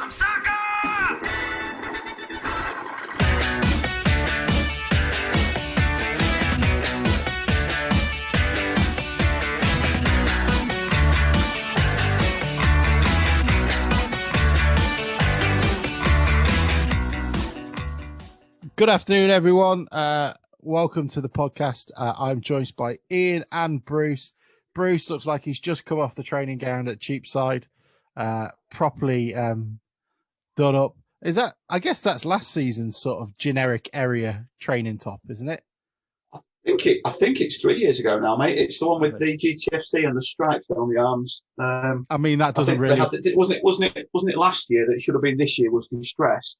some soccer! Good afternoon, everyone. Welcome to the podcast. I'm joined by Ian and Bruce. Bruce looks like he's just come off the training ground at Cheapside, properly done up. Is that? I guess that's last season's sort of generic area training top, isn't it? I think it's 3 years ago now, mate. It's the one with the GTFC and the stripes down the arms. I mean, that doesn't really. Wasn't it last year that it should have been this year was distressed?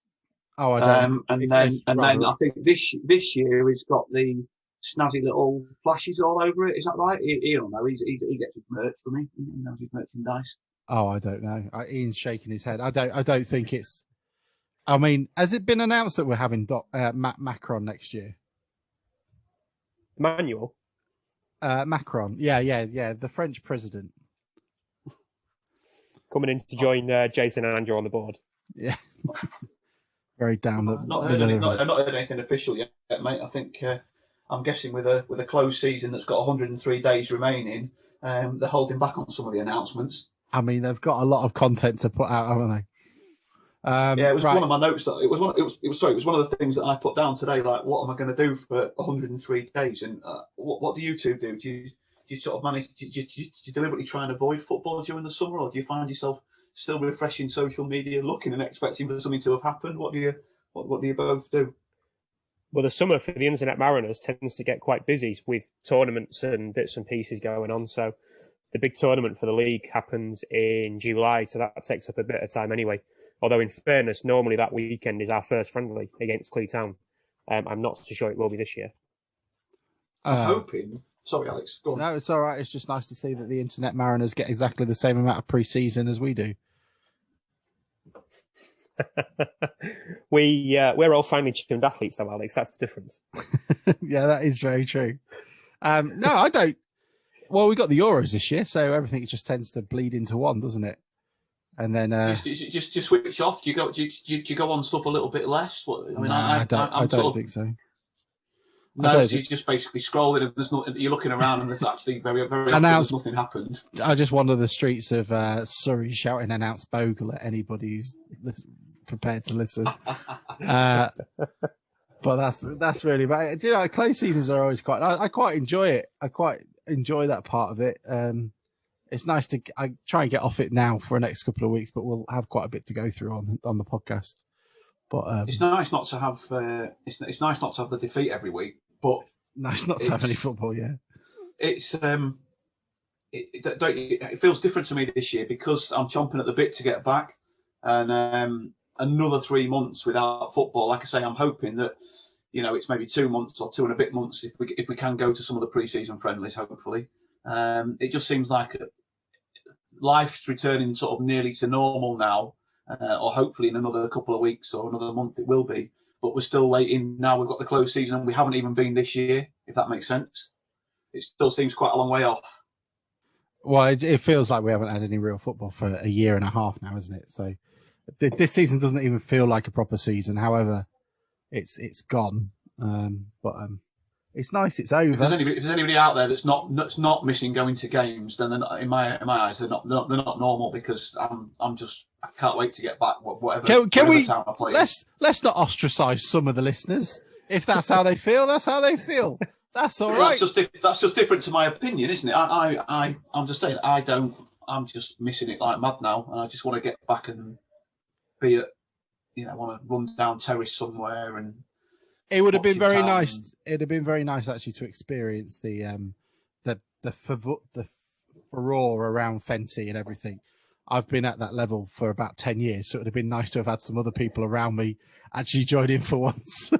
Oh, I don't. And then I think this year he's got the snazzy little flashes all over it. Is that right? He'll know. He gets his merch from me. He knows his merchandise. Oh, I don't know. Ian's shaking his head. I don't think it's. I mean, has it been announced that we're having Macron next year? Emmanuel? Macron. Yeah. The French president. Coming in to join Jason and Andrew on the board. Yeah. Very down the. I've not heard anything official yet, mate. I think I'm guessing with a closed season that's got 103 days remaining, they're holding back on some of the announcements. I mean, they've got a lot of content to put out, haven't they? Yeah, it was one of my notes. It was one of the things that I put down today. Like, what am I going to do for 103 days? And what do you two do? Do you sort of manage? Do you deliberately try and avoid football during the summer, or do you find yourself still refreshing social media, looking and expecting for something to have happened? What do you both do? Well, the summer for the Internet Mariners tends to get quite busy with tournaments and bits and pieces going on. So the big tournament for the league happens in July, so that takes up a bit of time anyway. Although, in fairness, normally that weekend is our first friendly against Clee Town. I'm not so sure it will be this year. I'm hoping. Sorry, Alex. Go on. No, it's all right. It's just nice to see that the Internet Mariners get exactly the same amount of pre-season as we do. We're all finely tuned athletes, though, Alex. That's the difference. Yeah, that is very true. No, I don't. Well, we got the Euros this year, so everything just tends to bleed into one, doesn't it? And then just switch off. Do you go on stuff a little bit less? I don't think so. No, so you're just basically scrolling and there's nothing. You're looking around and there's actually very there's nothing happened. I just wander the streets of Surrey shouting "Announce Bogle" at anybody who's prepared to listen. But that's really bad. Do you know, close seasons are always quite. I quite enjoy it. I quite enjoy that part of it. It's nice to. I try and get off it now for the next couple of weeks, but we'll have quite a bit to go through on the podcast. But it's nice not to have. It's nice not to have the defeat every week. But it's nice not to have any football. Yeah, it's it feels different to me this year because I'm chomping at the bit to get back, and another 3 months without football. Like I say, I'm hoping that it's maybe 2 months or 2 and a bit months if we can go to some of the pre-season friendlies. Hopefully, it just seems like life's returning sort of nearly to normal now, or hopefully in another couple of weeks or another month it will be. But we're still late in now. We've got the closed season and we haven't even been this year, if that makes sense. It still seems quite a long way off. Well, it feels like we haven't had any real football for a year and a half now, isn't it? So this season doesn't even feel like a proper season. However, it's gone. But it's nice it's over. If there's anybody out there that's not missing going to games, then they're not, in my eyes they're not normal, because I can't wait to get back. Whatever. Can we? Town I play Let's not ostracize some of the listeners. If that's how they feel, that's how they feel. That's all right. That's just different to my opinion, isn't it? I'm just saying I'm just missing it like mad now, and I just want to get back and be at want to run down terrace somewhere and. It would have been very nice. It'd have been very nice actually to experience the furore around Fenty and everything. I've been at that level for about 10 years, so it would have been nice to have had some other people around me actually join in for once.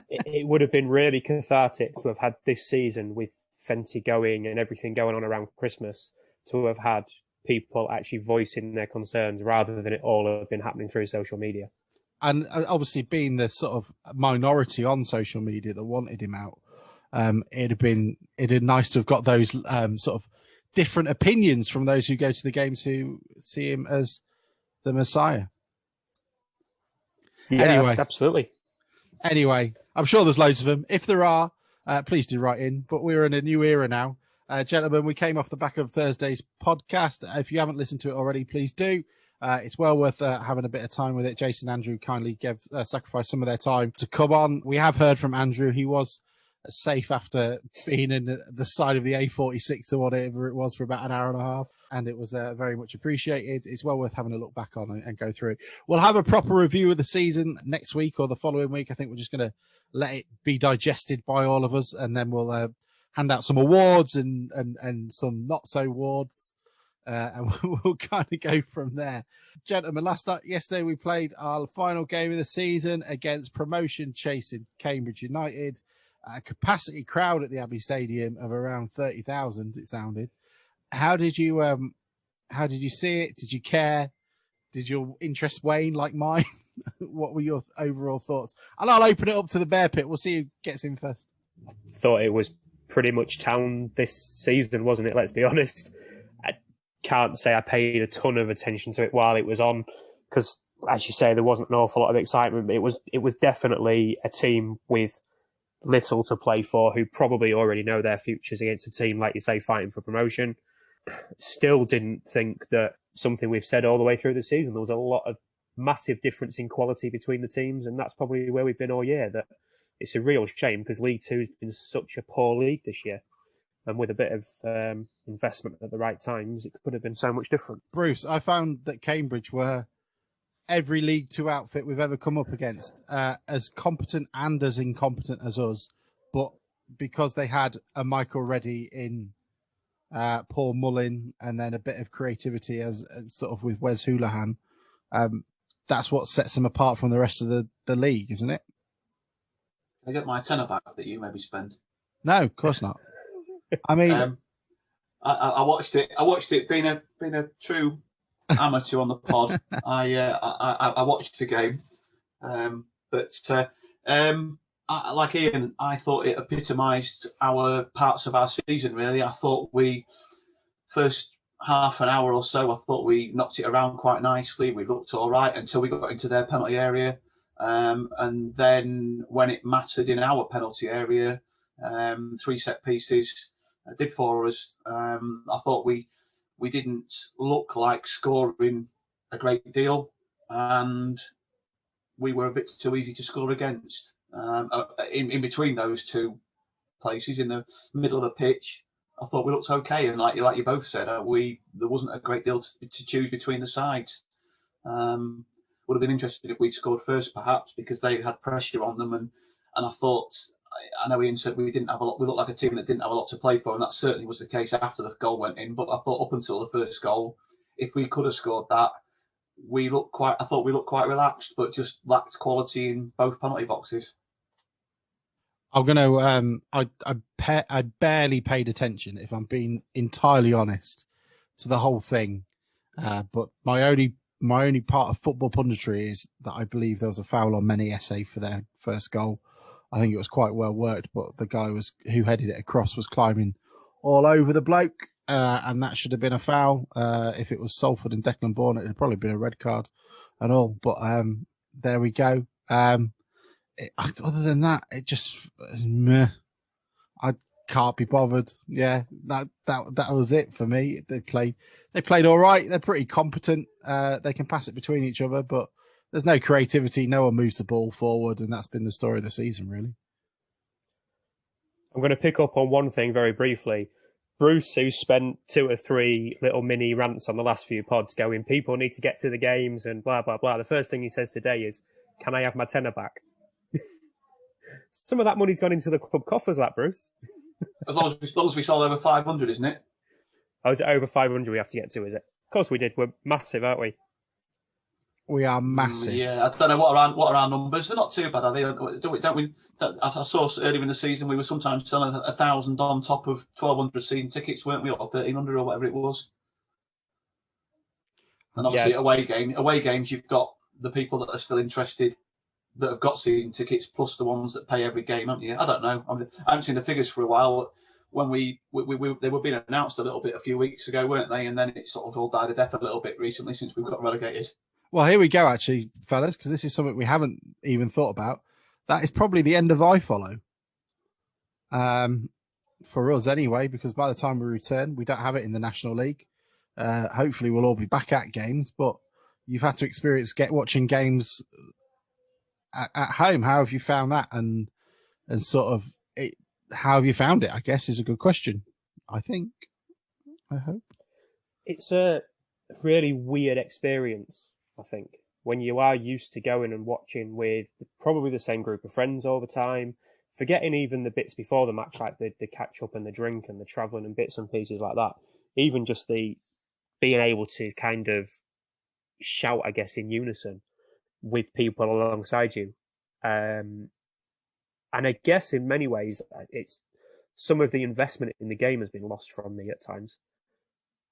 It would have been really cathartic to have had this season with Fenty going and everything going on around Christmas, to have had people actually voicing their concerns rather than it all have been happening through social media. And obviously being the sort of minority on social media that wanted him out, it'd have been nice to have got those sort of different opinions from those who go to the games who see him as the Messiah. Yeah, Anyway. absolutely. Anyway, I'm sure there's loads of them. If there are, please do write in. But we're in a new era now. Gentlemen, we came off the back of Thursday's podcast. If you haven't listened to it already, please do. It's well worth having a bit of time with it. Jason and Andrew kindly sacrificed some of their time to come on. We have heard from Andrew. He was safe after being in the side of the A46 or whatever it was for about an hour and a half. And it was very much appreciated. It's well worth having a look back on and go through it. We'll have a proper review of the season next week or the following week. I think we're just going to let it be digested by all of us. And then we'll hand out some awards and some not so awards. And we'll kind of go from there. Gentlemen, yesterday we played our final game of the season against promotion chasing Cambridge United. A capacity crowd at the Abbey Stadium of around 30,000, it sounded. How did you see it? Did you care? Did your interest wane like mine? What were your overall thoughts? And I'll open it up to the Bear Pit. We'll see who gets in first. Thought it was pretty much town this season, wasn't it? Let's be honest. I can't say I paid a ton of attention to it while it was on because, as you say, there wasn't an awful lot of excitement. But it was definitely a team with little to play for, who probably already know their futures against a team, like you say, fighting for promotion. Still didn't think that something we've said all the way through the season. There was a lot of massive difference in quality between the teams, and that's probably where we've been all year. That it's a real shame because League Two has been such a poor league this year, and with a bit of investment at the right times, it could have been so much different. Bruce, I found that Cambridge were every League Two outfit we've ever come up against, as competent and as incompetent as us, but because they had a Michael Reddy in Paul Mullin and then a bit of creativity as sort of with Wes Houlihan, that's what sets them apart from the rest of the league, isn't it? Can I get my tenner back that you maybe spend? No, of course not. I mean, I watched it. I watched it. Being a true amateur on the pod, I watched the game, like Ian, I thought it epitomised our parts of our season. Really, I thought we first half an hour or so, I thought we knocked it around quite nicely. We looked all right until we got into their penalty area, and then when it mattered in our penalty area, 3 set pieces did for us. I thought we didn't look like scoring a great deal, and we were a bit too easy to score against. In between those two places, in the middle of the pitch, I thought we looked okay. And like you both said, there wasn't a great deal to choose between the sides. Would have been interested if we'd scored first, perhaps, because they had pressure on them. And I thought, I know Ian said we didn't have a lot. We looked like a team that didn't have a lot to play for, and that certainly was the case after the goal went in. But I thought up until the first goal, if we could have scored that, I thought we looked quite relaxed, but just lacked quality in both penalty boxes. I'm going to, I barely paid attention, if I'm being entirely honest, to the whole thing. But my only part of football punditry is that I believe there was a foul on Many SA for their first goal. I think it was quite well worked, but the guy who headed it across was climbing all over the bloke, and that should have been a foul. If it was Salford and Declan Bourne, it would have probably been a red card and all. But there we go. Other than that, it just meh. I can't be bothered. Yeah, that was it for me. They played all right. They're pretty competent. They can pass it between each other, but there's no creativity. No one moves the ball forward, and that's been the story of the season, really. I'm going to pick up on one thing very briefly. Bruce, who spent 2 or 3 little mini rants on the last few pods going, people need to get to the games and blah, blah, blah. The first thing he says today is, can I have my tenner back? Some of that money's gone into the club coffers, that, Bruce. As long as we sold over 500, isn't it? Oh, is it over 500 we have to get to, is it? Of course we did. We're massive, aren't we? We are massive. Yeah, I don't know what are our numbers. They're not too bad, are they? Don't we? I saw earlier in the season we were sometimes selling 1,000 on top of 1,200 season tickets, weren't we, or 1,300 or whatever it was. And obviously, away games, you've got the people that are still interested, that have got season tickets, plus the ones that pay every game, haven't you? I don't know. I haven't seen the figures for a while. When they were being announced a little bit a few weeks ago, weren't they? And then it sort of all died a death a little bit recently since we've got relegated. Well, here we go, actually, fellas, because this is something we haven't even thought about. That is probably the end of iFollow. For us anyway, because by the time we return, we don't have it in the National League. Hopefully, we'll all be back at games, but you've had to experience watching games at home. How have you found that? And sort of how have you found it? I guess is a good question. I think. I hope it's a really weird experience. I think when you are used to going and watching with probably the same group of friends all the time, forgetting even the bits before the match, like the catch up and the drink and the travelling and bits and pieces like that. Even just the being able to kind of shout, I guess, in unison with people alongside you. And I guess in many ways, it's some of the investment in the game has been lost from me at times.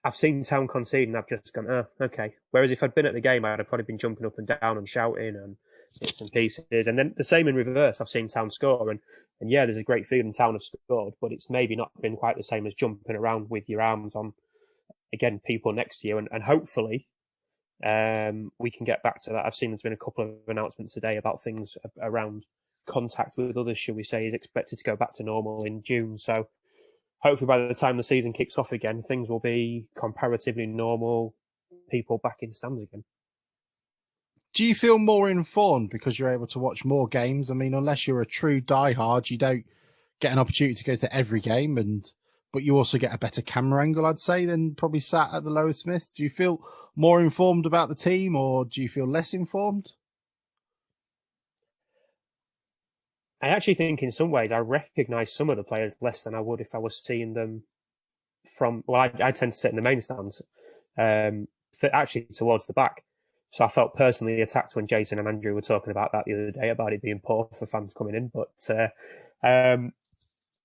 I've seen Town concede and I've just gone, oh, okay. Whereas if I'd been at the game, I'd have probably been jumping up and down and shouting and bits and pieces. And then the same in reverse. I've seen Town score and yeah, there's a great feeling Town have scored, but it's maybe not been quite the same as jumping around with your arms on, again, people next to you. And hopefully we can get back to that. I've seen there's been a couple of announcements today about things around contact with others, shall we say, is expected to go back to normal in June. So hopefully by the time the season kicks off again, things will be comparatively normal, people back in stands again. Do you feel more informed because you're able to watch more games? I mean, unless you're a true diehard, you don't get an opportunity to go to every game, but you also get a better camera angle, I'd say, than probably sat at the Lower Smith. Do you feel more informed about the team, or do you feel less informed? I actually think in some ways I recognise some of the players less than I would if I was seeing them from, well, I tend to sit in the main stands, actually towards the back. So I felt personally attacked when Jason and Andrew were talking about that the other day, about it being poor for fans coming in. But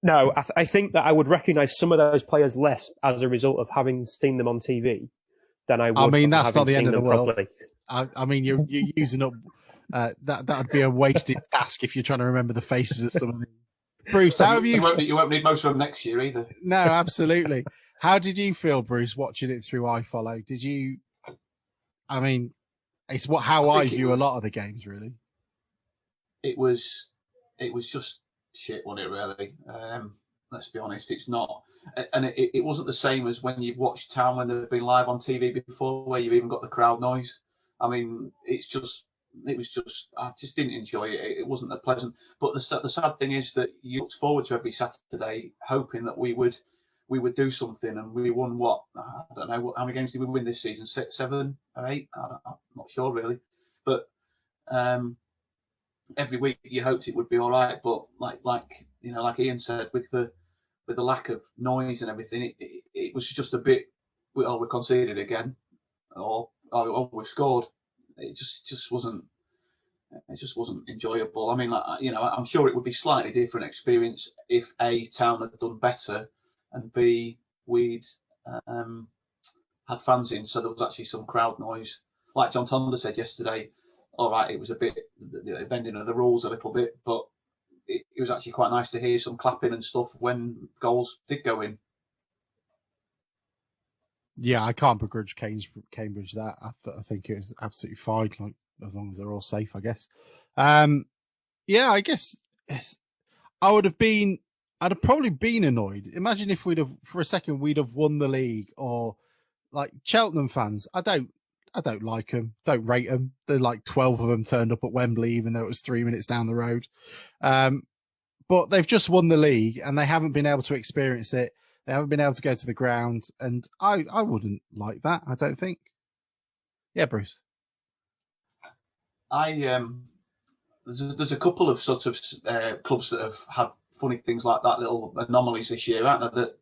no, I think that I would recognise some of those players less as a result of having seen them on TV than I would. I mean, that's not the end of the world. Properly. I mean, you're using up that'd be a wasted task if you're trying to remember the faces of some of them. Bruce, how have you? You won't need most of them next year either. No, absolutely. How did you feel, Bruce, watching it through iFollow? Did you? I mean, it's how I view a lot of the games. Really, it was just shit, wasn't it? Really. Let's be honest, it's not, and it wasn't the same as when you've watched Town when they've been live on TV before, where you've even got the crowd noise. I mean, it was just, I just didn't enjoy it. It wasn't that pleasant. But the sad thing is that you looked forward to every Saturday, hoping that we would do something, and we won what? I don't know, how many games did we win this season? 6, 7, or 8? I'm not sure really, but every week you hoped it would be all right. But like Ian said, with the lack of noise and everything, it was just a bit. We conceded again, or we scored. It just wasn't enjoyable. I mean, I'm sure it would be slightly different experience if A, Town had done better, and B, we'd had fans in, so there was actually some crowd noise. Like John Tonda said yesterday, all right, it was a bit the bending of the rules a little bit, but it was actually quite nice to hear some clapping and stuff when goals did go in. Yeah, I can't begrudge Cambridge that. I think it was absolutely fine, like as long as they're all safe, I guess. Yeah, I guess I'd have probably been annoyed. Imagine if for a second we'd have won the league, or like Cheltenham fans. I don't like them, don't rate them. They're like 12 of them turned up at Wembley, even though it was 3 minutes down the road. But they've just won the league and they haven't been able to experience it. They haven't been able to go to the ground, and I wouldn't like that. I don't think. Yeah, Bruce. There's a couple of sort of clubs that have had funny things like that, little anomalies this year, aren't there? That,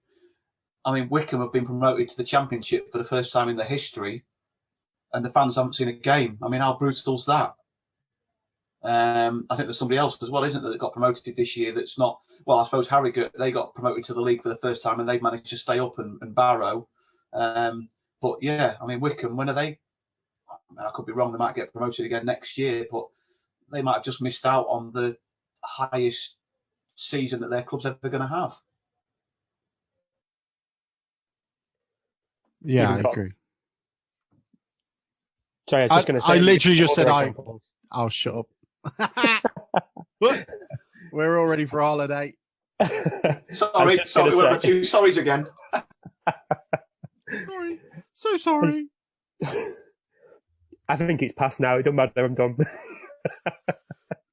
I mean, Wickham have been promoted to the Championship for the first time in their history, and the fans haven't seen a game. I mean, how brutal's that? I think there's somebody else as well, isn't there, that got promoted this year that's not, well, I suppose Harrogate, they got promoted to the league for the first time and they've managed to stay up and Barrow. But yeah, I mean, Wickham, when are they? I could be wrong, they might get promoted again next year, but they might have just missed out on the highest season that their club's ever going to have. Yeah, I agree. Sorry, I was just going to say. I literally just said examples. I'll shut up. We're all ready for holiday. Sorry, we're about two sorries again. Sorry, so sorry. I think it's past now. It doesn't matter. I'm done.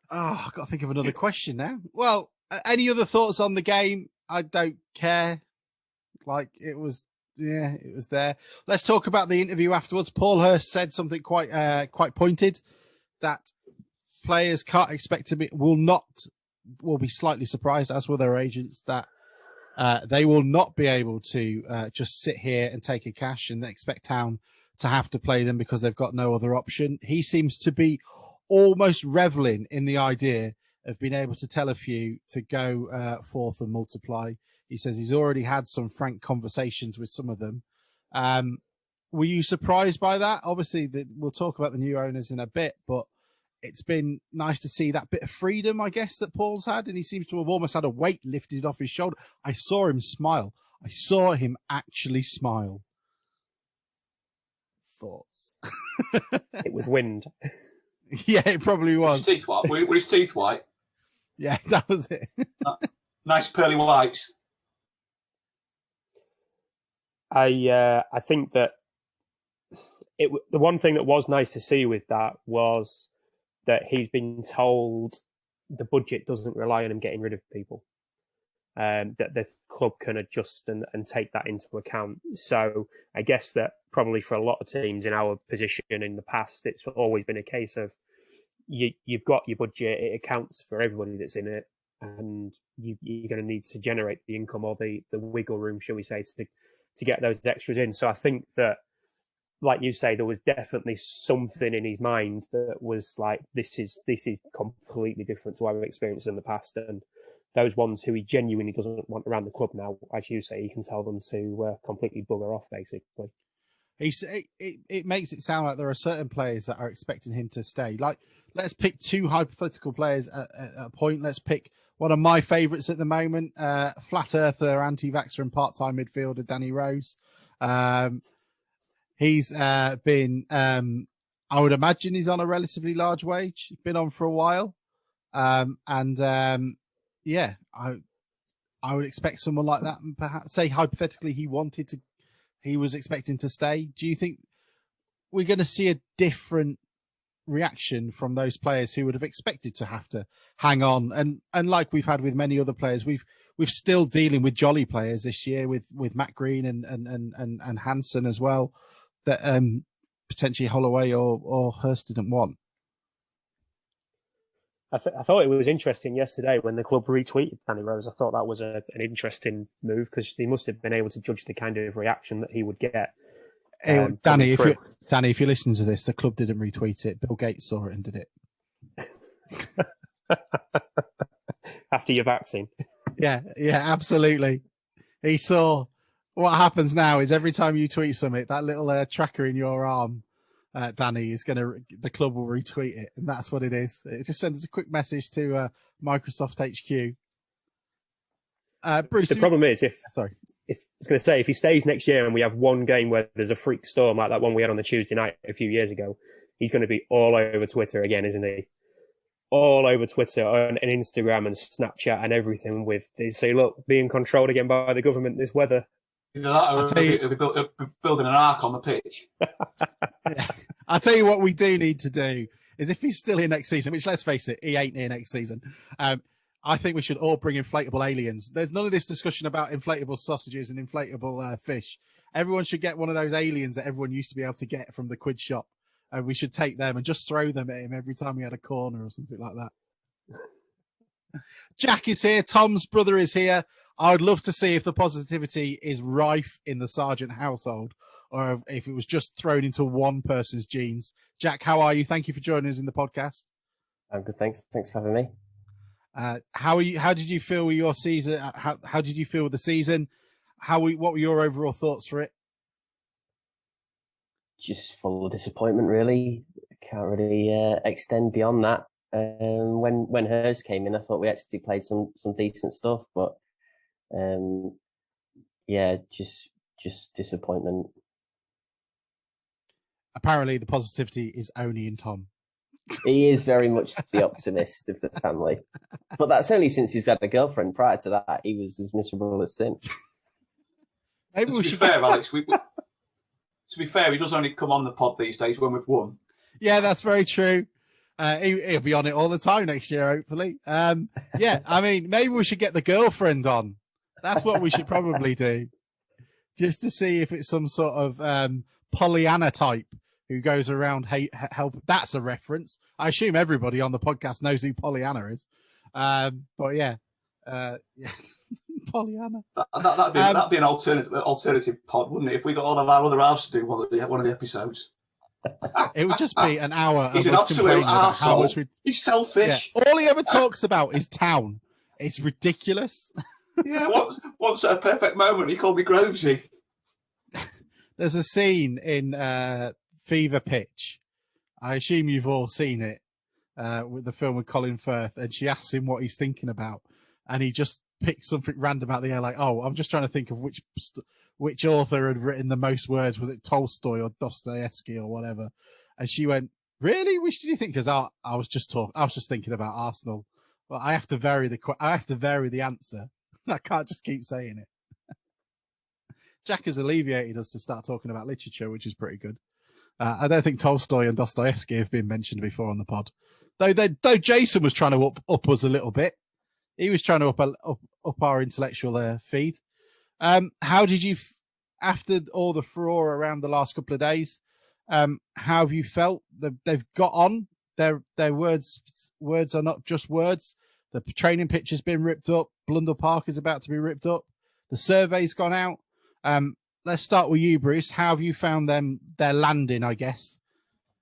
I've got to think of another question now. Well, any other thoughts on the game? I don't care. Like it was there. Let's talk about the interview afterwards. Paul Hurst said something quite pointed, that players can't expect to will be slightly surprised, as will their agents, that they will not be able to just sit here and take a cash and expect Town to have to play them because they've got no other option. He seems to be almost reveling in the idea of being able to tell a few to go forth and multiply. He says he's already had some frank conversations with some of them. Were you surprised by that? Obviously, we'll talk about the new owners in a bit, but it's been nice to see that bit of freedom, I guess, that Paul's had, and he seems to have almost had a weight lifted off his shoulder. I saw him smile. I saw him actually smile. Thoughts? It was wind. Yeah, it probably was. Were his teeth white? Were his teeth white? Yeah, that was it. Nice pearly whites. I think that the one thing that was nice to see with that was that he's been told the budget doesn't rely on him getting rid of people. That the club can adjust and take that into account. So I guess that probably for a lot of teams in our position in the past, it's always been a case of you've got your budget, it accounts for everybody that's in it, and you're going to need to generate the income or the wiggle room, shall we say, to get those extras in. So I think that, like you say, there was definitely something in his mind that was like, this is completely different to what I've experienced in the past. And those ones who he genuinely doesn't want around the club now, as you say, he can tell them to completely bugger off, basically. It makes it sound like there are certain players that are expecting him to stay. Like, let's pick two hypothetical players at a point. Let's pick one of my favourites at the moment, flat earther, anti-vaxxer and part-time midfielder, Danny Rose. He's been, I would imagine he's on a relatively large wage. He's been on for a while. Yeah, I would expect someone like that, and perhaps say hypothetically he was expecting to stay. Do you think we're going to see a different reaction from those players who would have expected to have to hang on? And like we've had with many other players, we've still dealing with jolly players this year with Matt Green and Hansen as well, that potentially Holloway or Hurst didn't want. I thought it was interesting yesterday when the club retweeted Danny Rose. I thought that was an interesting move because they must have been able to judge the kind of reaction that he would get. Danny, if you're listening to this, the club didn't retweet it. Bill Gates saw it and did it. After your vaccine. Yeah, absolutely. He saw what happens now is every time you tweet something, that little tracker in your arm, Danny, the club will retweet it, and that's what it is. It just sends a quick message to Microsoft HQ. Bruce, the problem is if I was going to say, if he stays next year and we have one game where there's a freak storm like that one we had on the Tuesday night a few years ago, he's going to be all over Twitter again, isn't he? All over Twitter and Instagram and Snapchat and everything they say, look, being controlled again by the government this weather. Either that or he'll be building an ark on the pitch. Yeah. I'll tell you what we do need to do is, if he's still here next season, which let's face it, he ain't here next season. I think we should all bring inflatable aliens. There's none of this discussion about inflatable sausages and inflatable fish. Everyone should get one of those aliens that everyone used to be able to get from the quid shop. And we should take them and just throw them at him every time he had a corner or something like that. Jack is here. Tom's brother is here. I would love to see if the positivity is rife in the Sargent household or if it was just thrown into one person's genes. Jack, how are you? Thank you for joining us in the podcast. I'm good, thanks. Thanks for having me. How are you? How did you feel with your season? How did you feel with the season? What were your overall thoughts for it? Just full of disappointment, really. Can't really extend beyond that. When hers came in, I thought we actually played some decent stuff, but just disappointment. apparently the positivity is only in Tom. He is very much the optimist of the family. But that's only since he's had a girlfriend. Prior to that, he was as miserable as sin. To be fair, Alex, to be fair, he does only come on the pod these days when we've won. Yeah, that's very true. He'll be on it all the time next year, hopefully. Yeah, I mean, maybe we should get the girlfriend on. That's what we should probably do. Just to see if it's some sort of Pollyanna type who goes around help. That's a reference. I assume everybody on the podcast knows who Pollyanna is. But yeah, Pollyanna. That'd be an alternative pod, wouldn't it? If we got all of our other halves to do one of the episodes. It would just be an hour. He's an absolute arsehole. He's selfish. Yeah. All he ever talks about is town. It's ridiculous. Yeah, once at a perfect moment, he called me Grovesy. There's a scene in Fever Pitch. I assume you've all seen it with the film with Colin Firth, and she asks him what he's thinking about, and he just picks something random out the air, like, "Oh, I'm just trying to think of which author had written the most words. Was it Tolstoy or Dostoevsky or whatever?" And she went, "Really? Which did you think?" Because I was just thinking about Arsenal. Well, I have to vary the answer. I can't just keep saying it. Jack has alleviated us to start talking about literature, which is pretty good. I don't think Tolstoy and Dostoevsky have been mentioned before on the pod, though Jason was trying to up us a little bit. He was trying to up our intellectual feed. How did you, after all the furore around the last couple of days, how have you felt? They've got on. Their words are not just words. The training pitch has been ripped up. Blundell Park is about to be ripped up. The survey's gone out. Let's start with you, Bruce. How have you found their landing, I guess,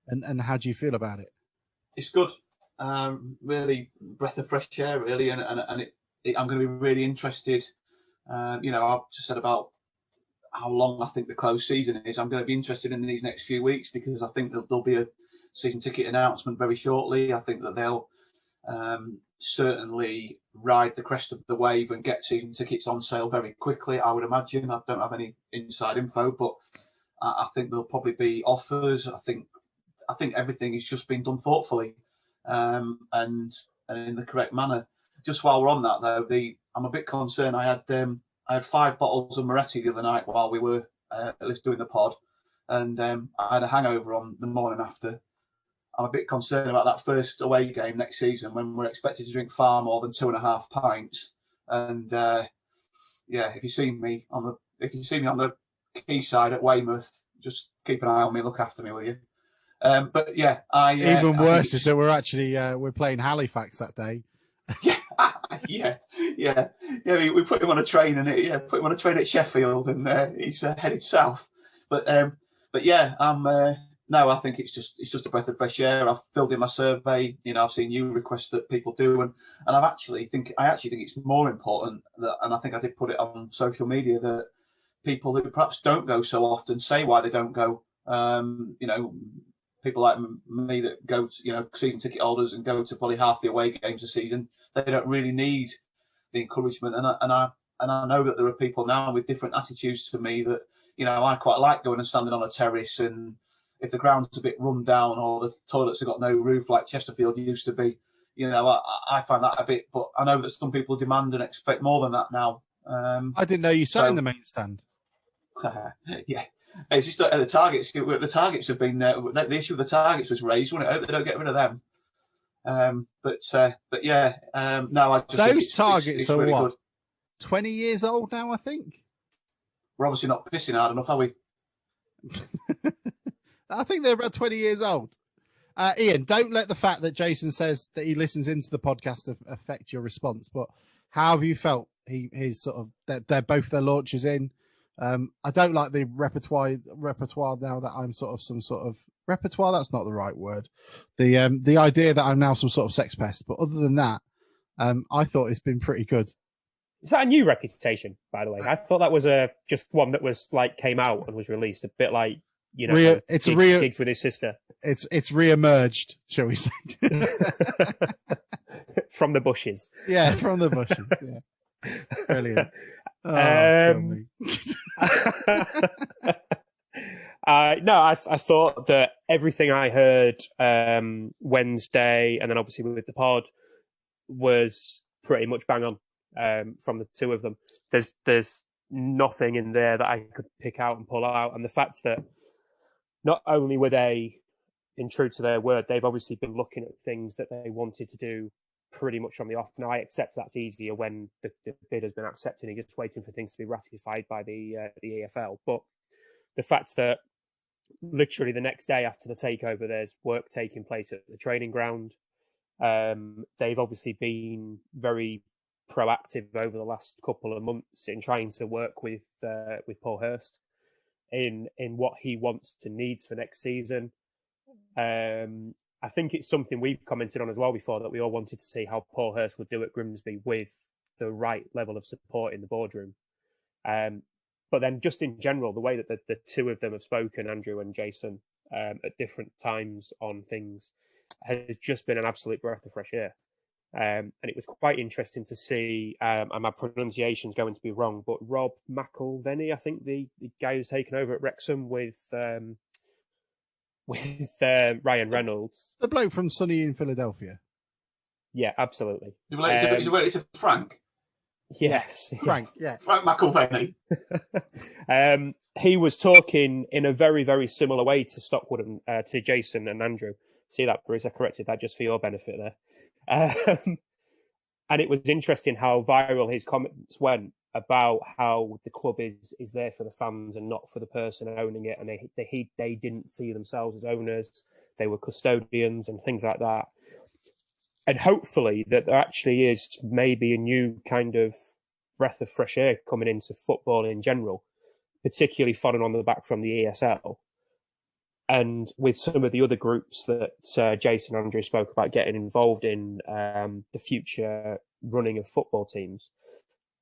and how do you feel about it? It's good. Really breath of fresh air, really, and I'm going to be really interested. I've just said about how long I think the closed season is. I'm going to be interested in these next few weeks because I think that there'll be a season ticket announcement very shortly. I think that they'll certainly ride the crest of the wave and get season tickets on sale very quickly, I would imagine. I don't have any inside info, but I think there'll probably be offers. I think everything is just being done thoughtfully and in the correct manner. Just while we're on that, though, I'm a bit concerned. I had 5 bottles of Moretti the other night while we were doing the pod, and I had a hangover on the morning after. I'm a bit concerned about that first away game next season when we're expected to drink far more than 2.5 pints. And if you see me on the quayside at Weymouth, just keep an eye on me, look after me, will you? But yeah, even worse is that we're actually we're playing Halifax that day. yeah. We put him on a train at Sheffield, and he's headed south. But yeah, no, I think it's just a breath of fresh air. I've filled in my survey. I've seen new requests that people do, and I actually think it's more important that, and I think I did put it on social media, that people who perhaps don't go so often say why they don't go. People like me that go to, season ticket holders and go to probably half the away games a season, they don't really need the encouragement. And I know that there are people now with different attitudes to me that, I quite like going and standing on a terrace, and if the ground's a bit run down or the toilets have got no roof like Chesterfield used to be, I find that a bit, but I know that some people demand and expect more than that now. I didn't know you sat in the main stand. Yeah. It's just the targets. The targets have been the issue of the targets was raised. I hope they don't get rid of them. But yeah. No, I just those targets it's are really what? Good. 20 years old now, I think. We're obviously not pissing hard enough, are we? I think they're about 20 years old. Ian, don't let the fact that Jason says that he listens into the podcast affect your response. But how have you felt? He's sort of they're both their launches in. I don't like the repertoire now that I'm sort of some sort of repertoire. That's not the right word. The idea that I'm now some sort of sex pest. But other than that, I thought it's been pretty good. Is that a new reputation, by the way? I thought that was just one that was came out and was released, a bit like gigs with his sister. It's re-emerged, shall we say? From the bushes. Yeah, from the bushes. Yeah, brilliant. No, I thought that everything I heard Wednesday, and then obviously with the pod, was pretty much bang on from the two of them. There's nothing in there that I could pick out and pull out, and the fact that not only were they in true to their word, they've obviously been looking at things that they wanted to do pretty much from the off. Now, I accept that's easier when the bid has been accepted and you're just waiting for things to be ratified by the EFL. But the fact that literally the next day after the takeover, there's work taking place at the training ground. They've obviously been very proactive over the last couple of months in trying to work with Paul Hurst in what he wants and needs for next season. I think it's something we've commented on as well before, that we all wanted to see how Paul Hurst would do at Grimsby with the right level of support in the boardroom. But then just in general, the way that the two of them have spoken, Andrew and Jason, at different times on things, has just been an absolute breath of fresh air. And it was quite interesting to see, and my pronunciation's going to be wrong, but Rob McElveny, I think the guy who's taken over at Wrexham with Ryan Reynolds. The bloke from Sunny in Philadelphia. Yeah, absolutely. It's a Frank. Yes. Frank, yeah. Frank McElveny. He was talking in a very, very similar way to Stockwood and to Jason and Andrew. See that, Bruce? I corrected that just for your benefit there. And it was interesting how viral his comments went about how the club is there for the fans and not for the person owning it, and they didn't see themselves as owners; they were custodians and things like that. And hopefully that there actually is maybe a new kind of breath of fresh air coming into football in general, particularly following on the back from the ESL. And with some of the other groups that Jason and Andrew spoke about getting involved in the future running of football teams,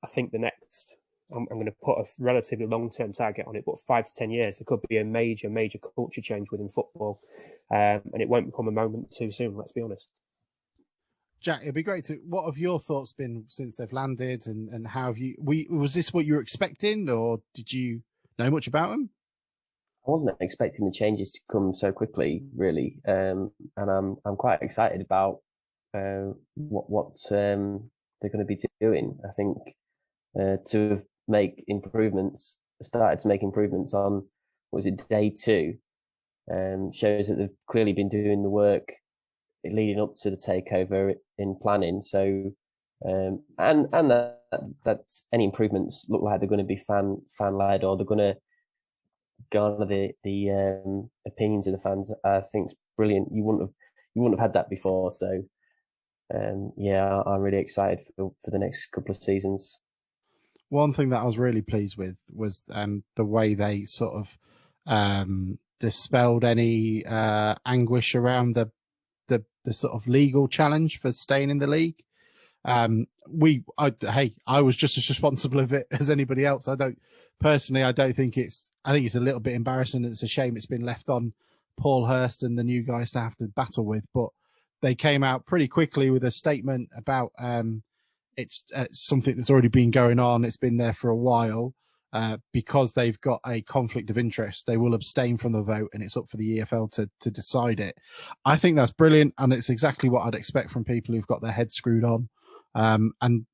I think the next, I'm going to put a relatively long-term target on it, but 5 to 10 years, there could be a major, major culture change within football. And it won't become a moment too soon, let's be honest. Jack, it'd be great to. What have your thoughts been since they've landed, and how have you? Was this what you were expecting, or did you know much about them? I wasn't expecting the changes to come so quickly, really, and I'm quite excited about what they're going to be doing. I think to make improvements, started to make improvements on day 2, shows that they've clearly been doing the work leading up to the takeover in planning. So, and that any improvements look like they're going to be fan led, or they're going to garner the opinions of the fans. I think it's brilliant. You wouldn't have had that before. So, yeah, I'm really excited for the next couple of seasons. One thing that I was really pleased with was the way they sort of dispelled any anguish around the sort of legal challenge for staying in the league. I was just as responsible of it as anybody else. I think it's a little bit embarrassing. It's a shame it's been left on Paul Hurst and the new guys to have to battle with, but they came out pretty quickly with a statement about it's something that's already been going on. It's been there for a while. Because they've got a conflict of interest, they will abstain from the vote, and it's up for the EFL to decide it. I think that's brilliant, and it's exactly what I'd expect from people who've got their heads screwed on. And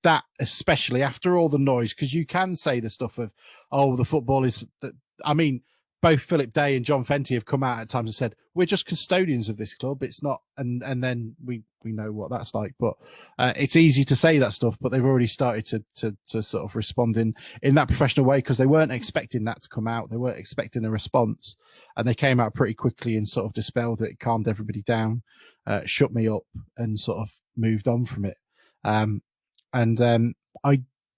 that, especially after all the noise, because you can say the stuff of, oh, the football is that. I mean, both Philip Day and John Fenty have come out at times and said, we're just custodians of this club. It's not, and then we know what that's like. But it's easy to say that stuff, but they've already started to sort of respond in that professional way, because they weren't expecting that to come out. They weren't expecting a response, and they came out pretty quickly and sort of dispelled it, calmed everybody down, shut me up, and sort of moved on from it.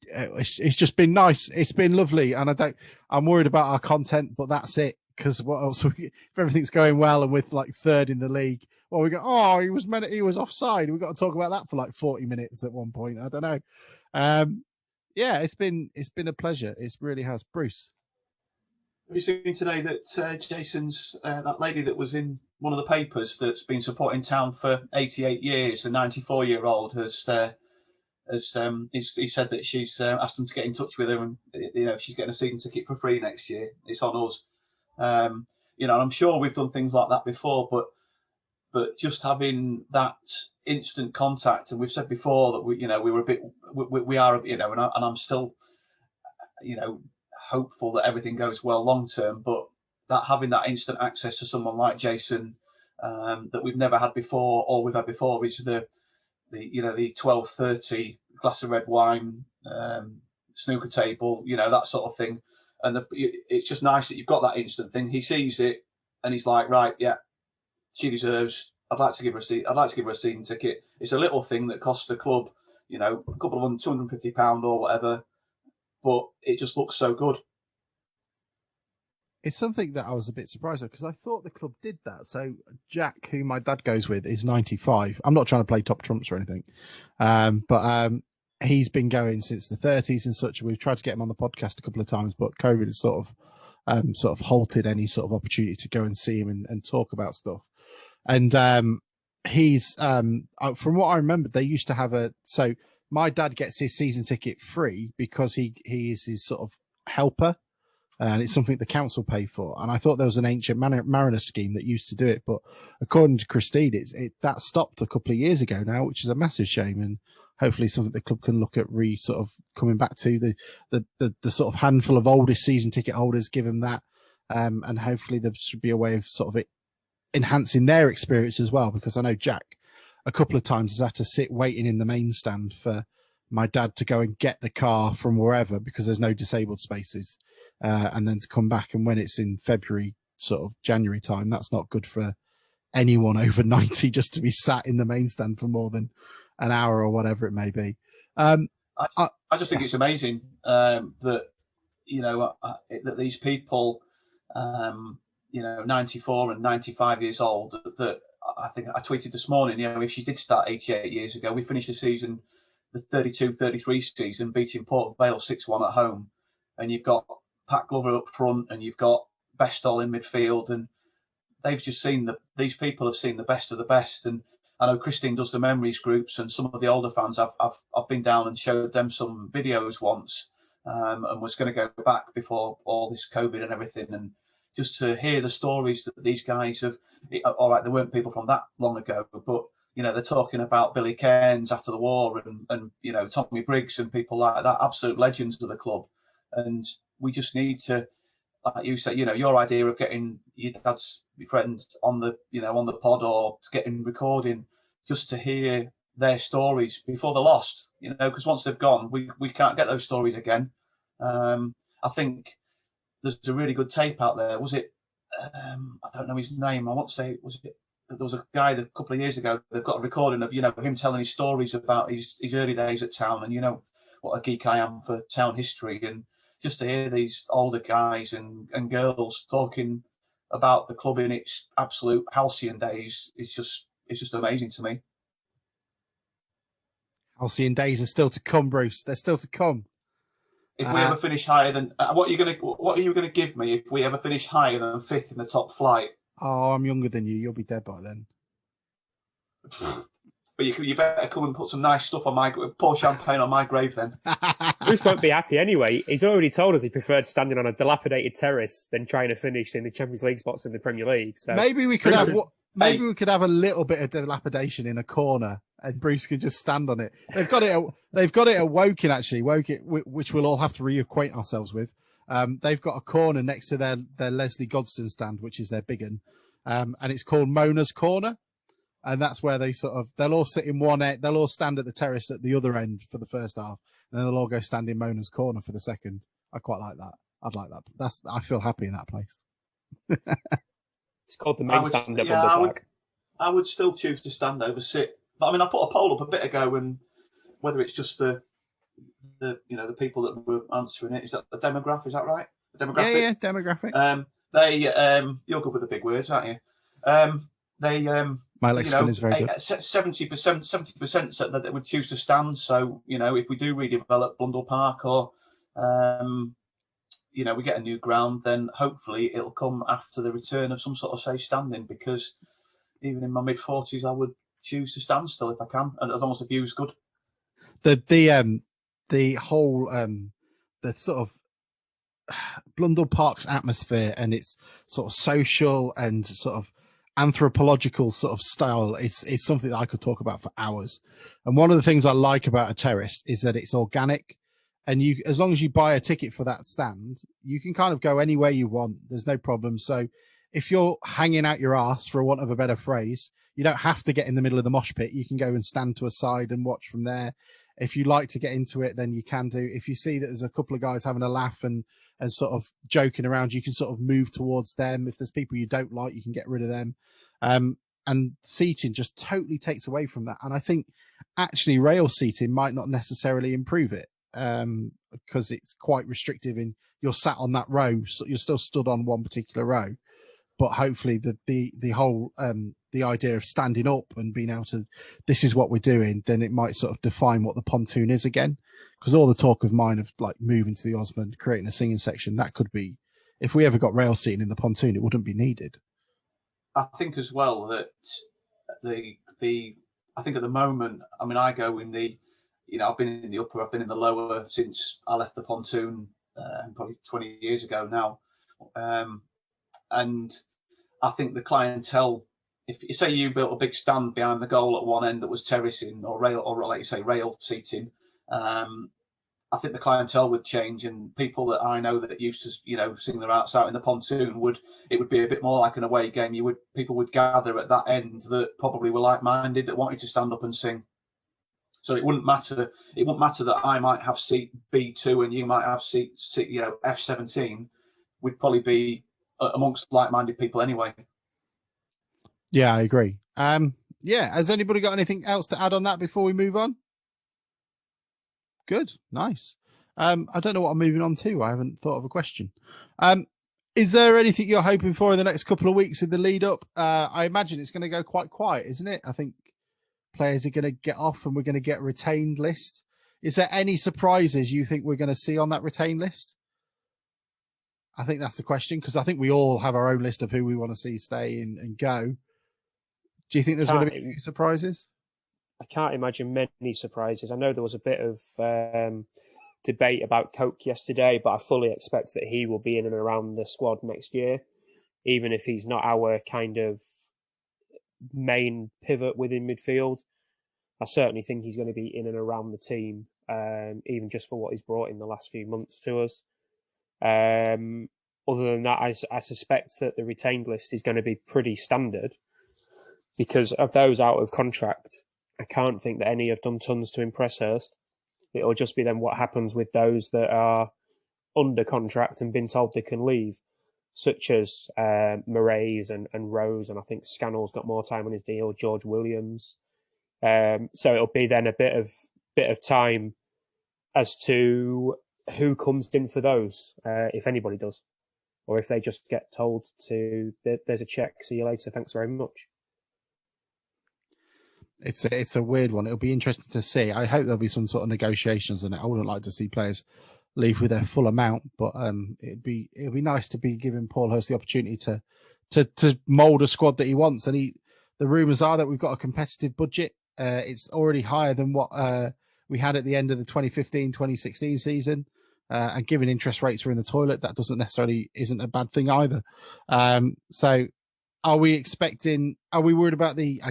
It's just been nice. It's been lovely, and I'm worried about our content, but that's it. Because what else? If everything's going well and with like 3rd in the league, well, we go, oh, he was offside. We've got to talk about that for like 40 minutes at one point. I don't know. Yeah, it's been a pleasure. It really has. Bruce, have you seen today that Jason's that lady that was in one of the papers that's been supporting Town for 88 years, a 94-year-old, he said that she's asked them to get in touch with her, and if she's getting a season ticket for free next year, it's on us. You know, and I'm sure we've done things like that before, but just having that instant contact, and we've said before that we were a bit, we are, and I'm still, hopeful that everything goes well long term, but that having that instant access to someone like Jason, that we've never had before, all we've had before is the 12:30 glass of red wine, snooker table, that sort of thing. And it's just nice that you've got that instant thing. He sees it and he's like, right, yeah, she deserves. I'd like to give her a season ticket. It's a little thing that costs the club, a couple of £250 or whatever, but it just looks so good. It's something that I was a bit surprised at, because I thought the club did that. So Jack, who my dad goes with, is 95. I'm not trying to play top trumps or anything, but he's been going since the 30s and such. We've tried to get him on the podcast a couple of times, but COVID has sort of halted any sort of opportunity to go and see him and talk about stuff. And he's from what I remember, they used to have so my dad gets his season ticket free because he is his sort of helper. And it's something the council pay for. And I thought there was an ancient mariner scheme that used to do it, but according to Christine, that stopped a couple of years ago now, which is a massive shame. And hopefully something the club can look at sort of coming back to the sort of handful of oldest season ticket holders, give them that. And hopefully there should be a way of sort of enhancing their experience as well, because I know Jack a couple of times has had to sit waiting in the main stand for my dad to go and get the car from wherever, because there's no disabled spaces. And then to come back, and when it's in February, sort of January time, that's not good for anyone over 90 just to be sat in the main stand for more than an hour or whatever it may be. I just think it's amazing that that these people, 94 and 95 years old, that I think I tweeted this morning, if she did start 88 years ago, we finished the season, the 32-33 season, beating Port Vale 6-1 at home, and you've got Pat Glover up front, and you've got Bestall in midfield, and they've just seen these people have seen the best of the best. And I know Christine does the memories groups, and some of the older fans, I've been down and showed them some videos once, and was going to go back before all this COVID and everything, and just to hear the stories that these guys have. All right, there weren't people from that long ago, but they're talking about Billy Cairns after the war, and Tommy Briggs and people like that, absolute legends of the club. And we just need to, like you say, your idea of getting your dad's friend on the pod, or to get in recording, just to hear their stories before they're lost, because once they've gone, we can't get those stories again. I think there's a really good tape out there. Was it, I don't know his name. I want to say, there was a guy that a couple of years ago, they've got a recording of, him telling his stories about his early days at Town, and what a geek I am for Town history. And just to hear these older guys and girls talking about the club in its absolute halcyon days, it's just amazing to me. Halcyon days are still to come, Bruce. They're still to come. If we ever finish higher than what are you gonna give me if we ever finish higher than 5th in the top flight? Oh, I'm younger than you. You'll be dead by then. But you better come and put some nice stuff on pour champagne on my grave then. Bruce won't be happy anyway. He's already told us he preferred standing on a dilapidated terrace than trying to finish in the Champions League spots in the Premier League. So maybe we could we could have a little bit of dilapidation in a corner, and Bruce could just stand on it. They've got it at Woking, actually, which we'll all have to reacquaint ourselves with. They've got a corner next to their Leslie Godstone stand, which is their big one, and it's called Mona's Corner. And that's where they'll all sit in one end. They'll all stand at the terrace at the other end for the first half, and then they'll all go stand in Mona's Corner for the second. I quite like that. I'd like that. I feel happy in that place. It's called the main stand at Bumble Park. I would still choose to stand over sit. But I mean, I put a poll up a bit ago, and whether it's just the people that were answering it, is that the demographic? Is that right? The demographic? Yeah, demographic. You're good with the big words, aren't you? My lexicon is very good. 70% said that they would choose to stand. So if we do redevelop Blundell Park, or we get a new ground, then hopefully it'll come after the return of some sort of safe standing. Because even in my mid-40s, I would choose to stand still if I can, and as long as the view's good. The whole the sort of Blundell Park's atmosphere and its sort of social and sort of anthropological sort of style is something that I could talk about for hours. And one of the things I like about a terrace is that it's organic, and you, as long as you buy a ticket for that stand, you can kind of go anywhere you want. There's no problem. So if you're hanging out your ass, for want of a better phrase, you don't have to get in the middle of the mosh pit. You can go and stand to a side and watch from there. If you like to get into it, then you can do. If you see that there's a couple of guys having a laugh and sort of joking around, you can sort of move towards them. If there's people you don't like, you can get rid of them. And seating just totally takes away from that. And I think actually rail seating might not necessarily improve it, because it's quite restrictive in you're sat on that row. So you're still stood on one particular row. But hopefully the whole the idea of standing up and being able to, this is what we're doing, then it might sort of define what the pontoon is again. Because all the talk of mine of like moving to the Osmond, creating a singing section, that could be, if we ever got rail seating in the pontoon, it wouldn't be needed. I think as well that I think at the moment, I mean, I go in the, I've been in the upper, I've been in the lower since I left the pontoon probably 20 years ago now. And I think the clientele, if you say you built a big stand behind the goal at one end that was terracing or rail, or like you say, rail seating, I think the clientele would change, and people that I know that used to, sing their hearts out in the pontoon it would be a bit more like an away game. People would gather at that end that probably were like-minded, that wanted to stand up and sing. So it wouldn't matter. It wouldn't matter that I might have seat B2 and you might have seat F17. We'd probably be amongst like-minded people anyway. Yeah, I agree. Yeah, has anybody got anything else to add on that before we move on? Good, nice. I don't know what I'm moving on to. I haven't thought of a question. Is there anything you're hoping for in the next couple of weeks in the lead up? I imagine it's going to go quite quiet, isn't it? I think players are going to get off and we're going to get a retained list. Is there any surprises you think we're going to see on that retained list? I think that's the question, because I think we all have our own list of who we want to see stay and go. Do you think there's going to be any surprises? I can't imagine many surprises. I know there was a bit of debate about Coke yesterday, but I fully expect that he will be in and around the squad next year, even if he's not our kind of main pivot within midfield. I certainly think he's going to be in and around the team, even just for what he's brought in the last few months to us. Other than that, I suspect that the retained list is going to be pretty standard, because of those out of contract. I can't think that any have done tons to impress Hurst. It'll just be then what happens with those that are under contract and been told they can leave, such as Moraes and Rose, and I think Scannell's got more time on his deal, George Williams. So it'll be then a bit of time as to who comes in for those, if anybody does, or if they just get told to, there's a check, see you later, thanks very much. It's a weird one. It'll be interesting to see. I hope there'll be some sort of negotiations on it. I wouldn't like to see players leave with their full amount, but it'd be nice to be giving Paul Hurst the opportunity to mould a squad that he wants. And the rumours are that we've got a competitive budget. It's already higher than what we had at the end of the 2015-2016 season. And given interest rates were in the toilet, that isn't a bad thing either. So are we worried about the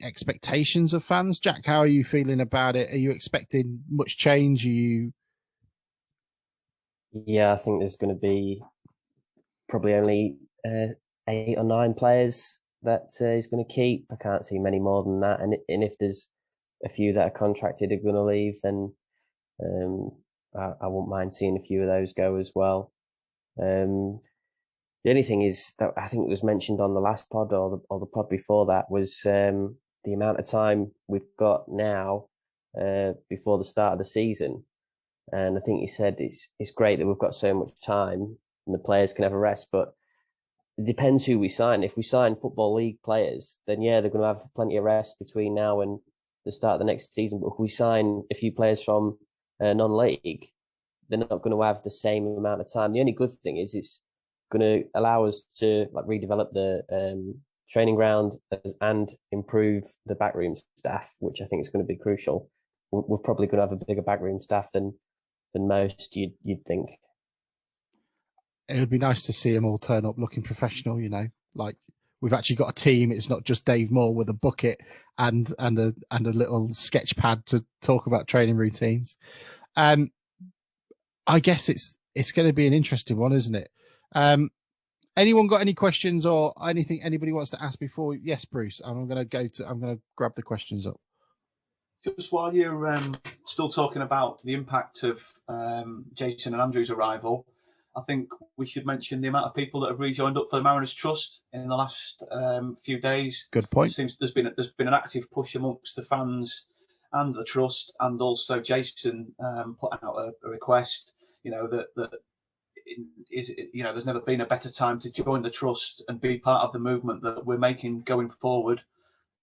expectations of fans? Jack, how are you feeling about it? Are you expecting much change? Yeah, I think there's going to be probably only 8 or 9 players that he's going to keep. I can't see many more than that. And if there's a few that are contracted are going to leave, then I wouldn't mind seeing a few of those go as well. The only thing is that I think it was mentioned on the last pod or the pod before that was the amount of time we've got now before the start of the season. And I think he said it's great that we've got so much time and the players can have a rest, but it depends who we sign. If we sign Football League players, then yeah, they're going to have plenty of rest between now and the start of the next season. But if we sign a few players from non-league, they're not going to have the same amount of time. The only good thing is it's going to allow us to redevelop the training ground and improve the backroom staff, which I think is going to be crucial. We're probably going to have a bigger backroom staff than than most. You'd think. It would be nice to see them all turn up looking professional. Like we've actually got a team. It's not just Dave Moore with a bucket and a little sketch pad to talk about training routines. I guess it's going to be an interesting one, isn't it? Anyone got any questions or anything anybody wants to ask before? Yes, Bruce. I'm going to grab the questions up. Just while you're still talking about the impact of Jason and Andrew's arrival, I think we should mention the amount of people that have rejoined up for the Mariners Trust in the last few days. Good point. It seems there's been an active push amongst the fans and the trust, and also Jason put out a request. There's never been a better time to join the trust and be part of the movement that we're making going forward.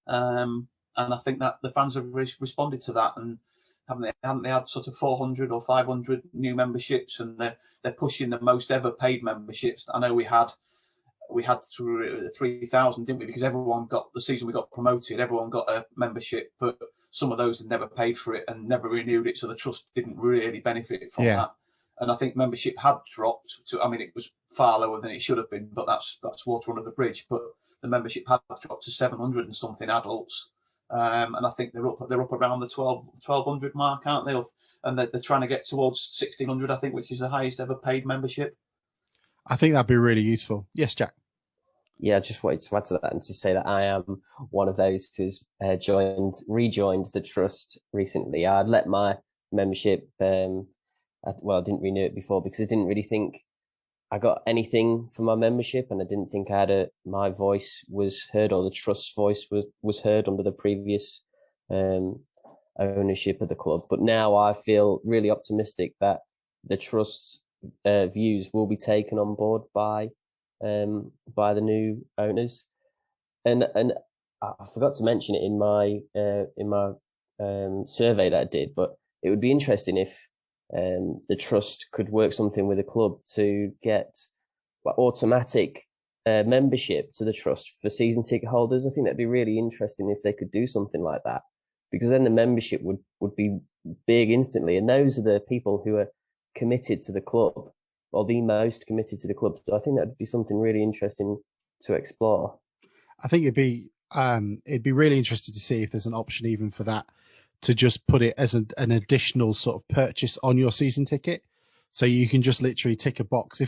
And I think that the fans have responded to that, and haven't they had sort of 400 or 500 new memberships, and they're pushing the most ever paid memberships. I know we had 3,000, didn't we? Because everyone got the season we got promoted, everyone got a membership, but some of those had never paid for it and never renewed it, so the trust didn't really benefit from that. And I think membership had dropped to, it was far lower than it should have been, but that's water under the bridge. But the membership had dropped to 700 and something adults, and I think they're up around the 1,200 mark, aren't they? And they're trying to get towards 1,600, I think, which is the highest ever paid membership. I think that'd be really useful. Yes, Jack. Yeah, I just wanted to add to that and to say that I am one of those who's rejoined the trust recently. I'd let my membership, I didn't renew it before because I didn't really think I got anything for my membership, and I didn't think my voice was heard, or the trust's voice was heard under the previous ownership of the club. But now I feel really optimistic that the trust's views will be taken on board by the new owners, and I forgot to mention it in my survey that I did, but it would be interesting if the trust could work something with the club to get automatic membership to the trust for season ticket holders. I think that'd be really interesting if they could do something like that, because then the membership would be big instantly, and those are the people who are committed to the club, or the most committed to the club. So I think that would be something really interesting to explore. I think it'd be really interesting to see if there's an option even for that, to just put it as an additional sort of purchase on your season ticket. So you can just literally tick a box.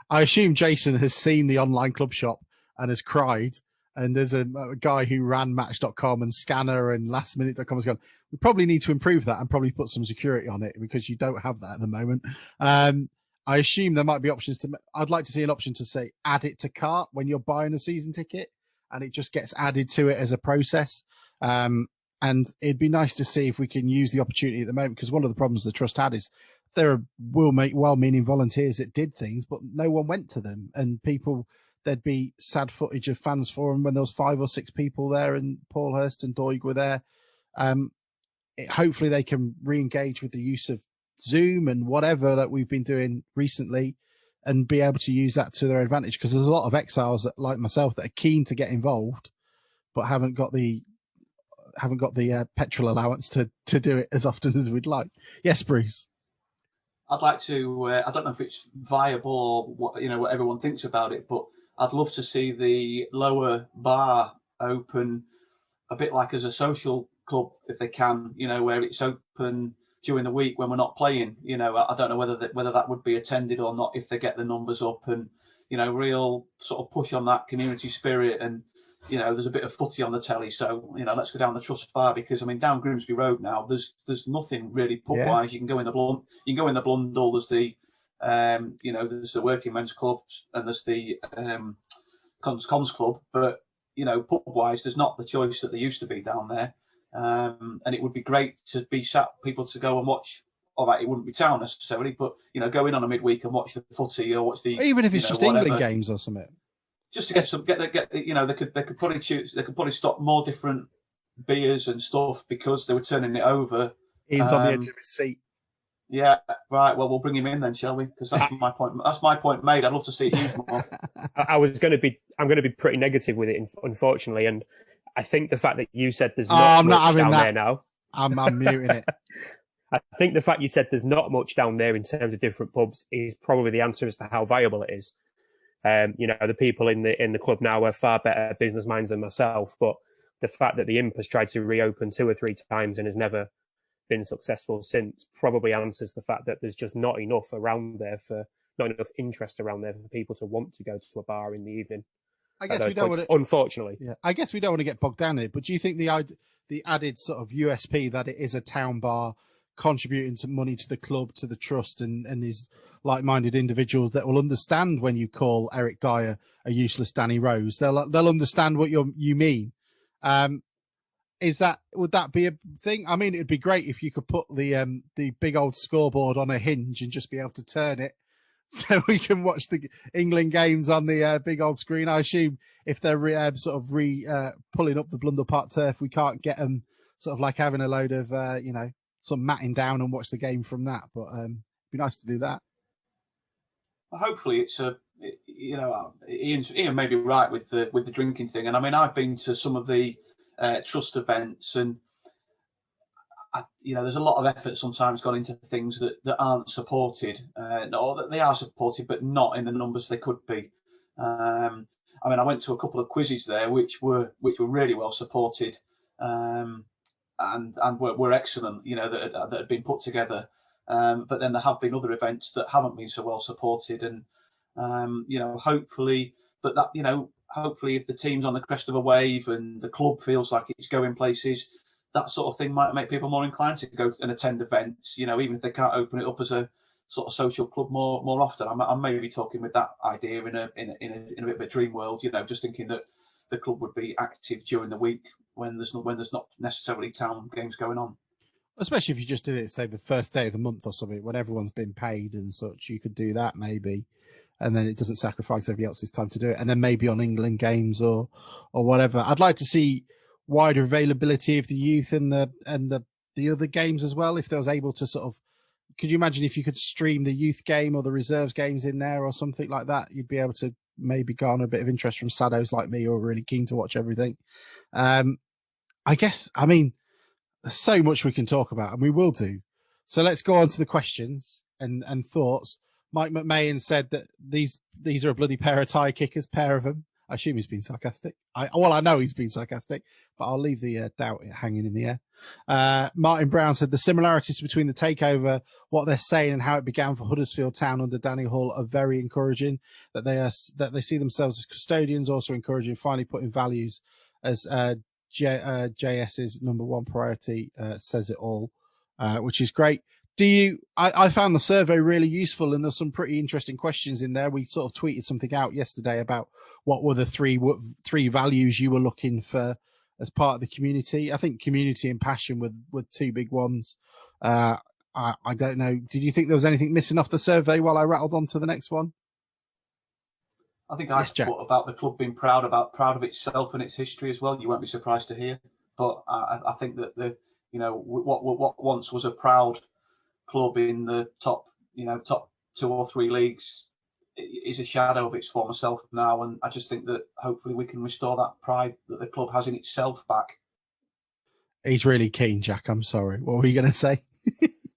I assume Jason has seen the online club shop and has cried. And there's a guy who ran match.com and Scanner and lastminute.com has gone, we probably need to improve that and probably put some security on it, because you don't have that at the moment. I assume there might be options I'd like to see an option to say, add it to cart when you're buying a season ticket, and it just gets added to it as a process. And it'd be nice to see if we can use the opportunity at the moment, because one of the problems the trust had is there will make well-meaning volunteers that did things, but no one went to them, and there'd be sad footage of fans forum when there was 5 or 6 people there, and Paul Hurst and Doig were there. Hopefully they can re-engage with the use of Zoom and whatever that we've been doing recently, and be able to use that to their advantage, because there's a lot of exiles that, like myself, that are keen to get involved but haven't got the petrol allowance to do it as often as we'd like. Yes, Bruce. I'd like to. I don't know if it's viable or what everyone thinks about it, but I'd love to see the lower bar open a bit like as a social club, if they can. Where it's open during the week when we're not playing. I don't know whether that would be attended or not if they get the numbers up, and real sort of push on that community spirit. And there's a bit of footy on the telly, so let's go down the Trust Bar, because down Grimsby Road now there's nothing really pub wise. You can go in the Blundell. There's the there's the Working Men's Club, and there's the Cons Club, but pub wise there's not the choice that there used to be down there. And it would be great to be people to go and watch. All right, it wouldn't be town necessarily, but go in on a midweek and watch the footy, or watch the, even if it's just whatever. England games or something. Just to they could probably stock more different beers and stuff, because they were turning it over. Ian's on the edge of his seat. Yeah, right. Well, we'll bring him in then, shall we? Because that's my point. That's my point made. I'd love to see it used more. I'm going to be pretty negative with it, unfortunately, and I think the fact that you said there's I'm not having down that there now. I'm muting it. I think the fact you said there's not much down there in terms of different pubs is probably the answer as to how viable it is. The people in the club now are far better business minds than myself, but the fact that the Imp has tried to reopen 2 or 3 times and has never been successful since probably answers the fact that there's just not enough interest around there for people to want to go to a bar in the evening. I guess we don't want to, unfortunately. Yeah, I guess we don't want to get bogged down in it. But do you think the added sort of USP that it is a town bar, contributing some money to the club, to the trust, and these like-minded individuals that will understand when you call Eric Dyer a useless Danny Rose, they'll understand what you mean. Would that be a thing? I mean, it'd be great if you could put the big old scoreboard on a hinge and just be able to turn it so we can watch the England games on the big old screen. I assume if they're pulling up the Blundell Park turf, we can't get them sort of like having a load of some matting down and watch the game from that. But it'd be nice to do that. Well, hopefully, it's Ian may be right with the drinking thing, and I mean I've been to some of the trust events, and there's a lot of effort sometimes gone into things that aren't supported, or that they are supported but not in the numbers they could be. I mean, I went to a couple of quizzes there which were really well supported, and were excellent. That had been put together. But then there have been other events that haven't been so well supported, and hopefully, hopefully, if the team's on the crest of a wave and the club feels like it's going places, that sort of thing might make people more inclined to go and attend events. Even if they can't open it up as a sort of social club more often. I'm maybe talking with that idea in a bit of a dream world. Just thinking that the club would be active during the week when there's not necessarily town games going on. Especially if you just did it, say, the first day of the month or something, when everyone's been paid and such, you could do that maybe. And then it doesn't sacrifice everybody else's time to do it. And then maybe on England games or whatever. I'd like to see wider availability of the youth and the other games as well. If they was able to sort of, could you imagine if you could stream the youth game or the reserves games in there or something like that? You'd be able to maybe garner a bit of interest from saddos like me who are really keen to watch everything. There's so much we can talk about, and we will do. So let's go on to the questions and thoughts. Mike McMahon said that these are a bloody pair of tie kickers, pair of them. I assume he's been sarcastic. I know he's been sarcastic, but I'll leave the doubt hanging in the air. Martin Brown said the similarities between the takeover, what they're saying, and how it began for Huddersfield Town under Danny Hall are very encouraging. That they see themselves as custodians, also encouraging, finally putting values as JS's number one priority, says it all, which is great. I found the survey really useful, and there's some pretty interesting questions in there. We sort of tweeted something out yesterday about what were the three values you were looking for as part of the community. I think community and passion were 2 big ones. I don't know. Did you think there was anything missing off the survey while I rattled on to the next one? I think I thought about the club being proud of itself and its history as well. You won't be surprised to hear, but I think that what once was a proud club in the top 2 or 3 leagues is a shadow of its former self now, and I just think that hopefully we can restore that pride that the club has in itself back. He's really keen, Jack. I'm sorry. What were you going to say?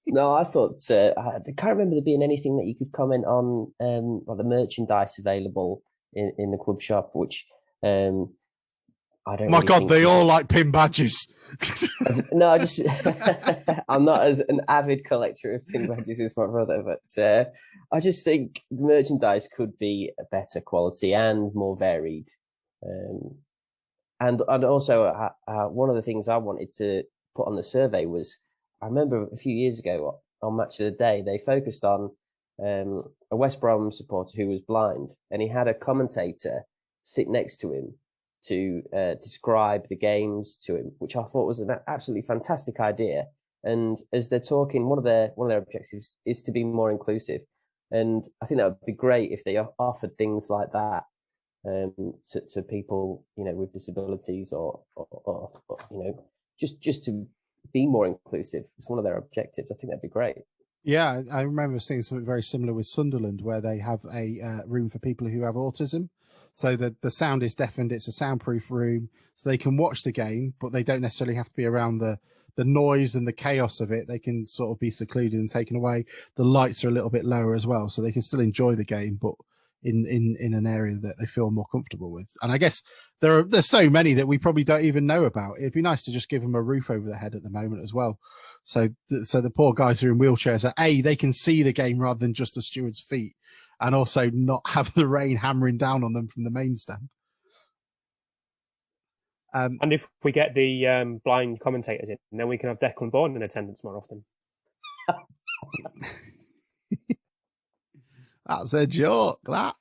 No, I thought I can't remember there being anything that you could comment on, like the merchandise available in the club shop, which I don't. My God, they all like pin badges. No, I'm not as an avid collector of pin badges as my brother, but I just think the merchandise could be a better quality and more varied. And also one of the things I wanted to put on the survey was, I remember a few years ago on Match of the Day, they focused on a West Brom supporter who was blind, and he had a commentator sit next to him to describe the games to him, which I thought was an absolutely fantastic idea. And as they're talking, one of their objectives is to be more inclusive, and I think that would be great if they offered things like that to people with disabilities or just to be more inclusive. It's one of their objectives. I think that'd be great. Yeah, I remember seeing something very similar with Sunderland, where they have a room for people who have autism. So the sound is deafened. It's a soundproof room, so they can watch the game, but they don't necessarily have to be around the the noise and the chaos of it, they can sort of be secluded and taken away. The lights are a little bit lower as well, so they can still enjoy the game, but in an area that they feel more comfortable with. And I guess there's so many that we probably don't even know about. It'd be nice to just give them a roof over their head at the moment as well. So the poor guys who are in wheelchairs they can see the game rather than just the steward's feet, and also not have the rain hammering down on them from the main stand. And if we get the blind commentators in, then we can have Declan Bourne in attendance more often. That's a joke, that.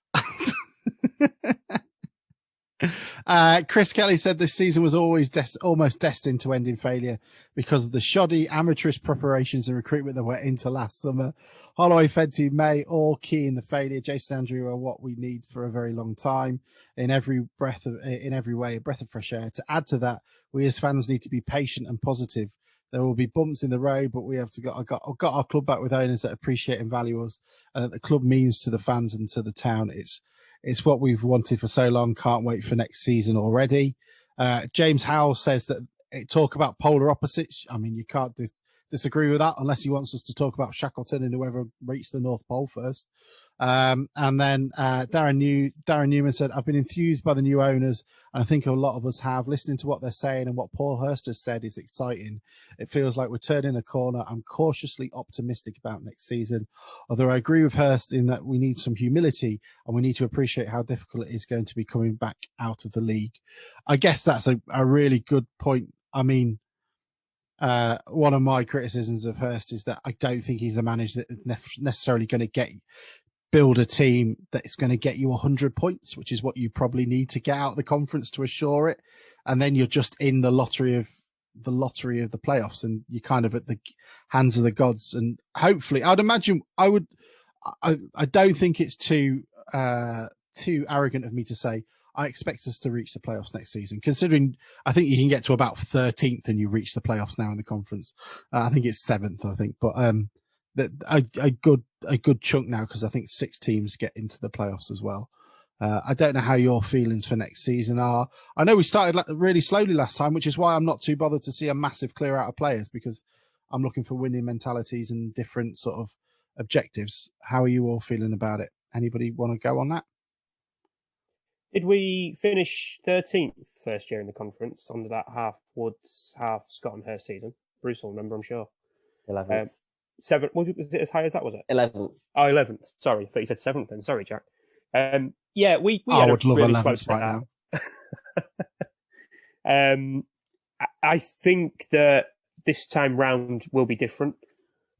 Chris Kelly said this season was always almost destined to end in failure because of the shoddy, amateurish preparations and recruitment that went into last summer. Holloway, Fenty, May, all key in the failure. Jason Andrew are what we need for a very long time. In every way, a breath of fresh air. To add to that, we as fans need to be patient and positive. There will be bumps in the road, but we have to got our club back with owners that appreciate and value us, and that the club means to the fans and to the town. It's what we've wanted for so long. Can't wait for next season already. James Howell says that talk about polar opposites. I mean, you can't disagree with that unless he wants us to talk about Shackleton and whoever reached the North Pole first. And then Darren Newman said, I've been enthused by the new owners, and I think a lot of us have. Listening to what they're saying and what Paul Hurst has said is exciting. It feels like we're turning a corner. I'm cautiously optimistic about next season, although I agree with Hurst in that we need some humility and we need to appreciate how difficult it is going to be coming back out of the league. I guess that's a really good point. I mean, one of my criticisms of Hurst is that I don't think he's a manager that is necessarily going to build a team that's going to get you 100 points, which is what you probably need to get out of the conference to assure it. And then you're just in the lottery of the playoffs, and you're kind of at the hands of the gods. And hopefully, I'd imagine I don't think it's too arrogant of me to say I expect us to reach the playoffs next season, considering I think you can get to about 13th and you reach the playoffs now in the conference. I think it's 7th, but a good chunk now, because I think 6 teams get into the playoffs as well. I don't know how your feelings for next season are. I know we started really slowly last time, which is why I'm not too bothered to see a massive clear out of players, because I'm looking for winning mentalities and different sort of objectives. How are you all feeling about it? Anybody want to go on that? Did we finish 13th first year in the conference under that half Woods, half Scott and Hurst season? Bruce will remember, I'm sure. 11th. 7th. Was it as high as that, was it? 11th. Oh, 11th. Sorry, I thought you said 7th then. Sorry, Jack. Yeah, we I had would a love really 11th slow right start. I think that this time round will be different,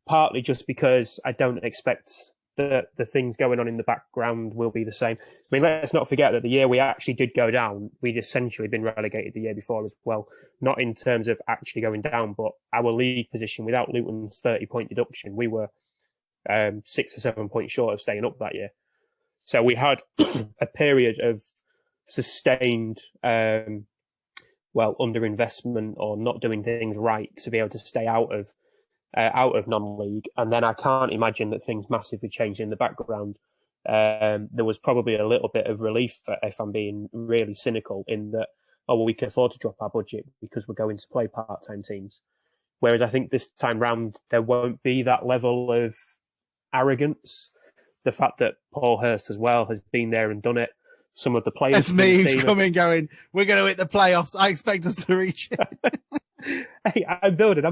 partly just because I don't expect the things going on in the background will be the same. I mean, let's not forget that the year we actually did go down, we'd essentially been relegated the year before as well. Not in terms of actually going down, but our league position without Luton's 30-point deduction, we were 6 or 7 points short of staying up that year. So we had a period of sustained, underinvestment or not doing things right to be able to stay out of non-league. And then I can't imagine that things massively changed in the background. There was probably a little bit of relief, if I'm being really cynical, in that, we can afford to drop our budget because we're going to play part-time teams. Whereas I think this time round, there won't be that level of arrogance. The fact that Paul Hurst as well has been there and done it. Some of the players. It's me who's coming going, we're going to hit the playoffs. I expect us to reach it. Hey, I'm building.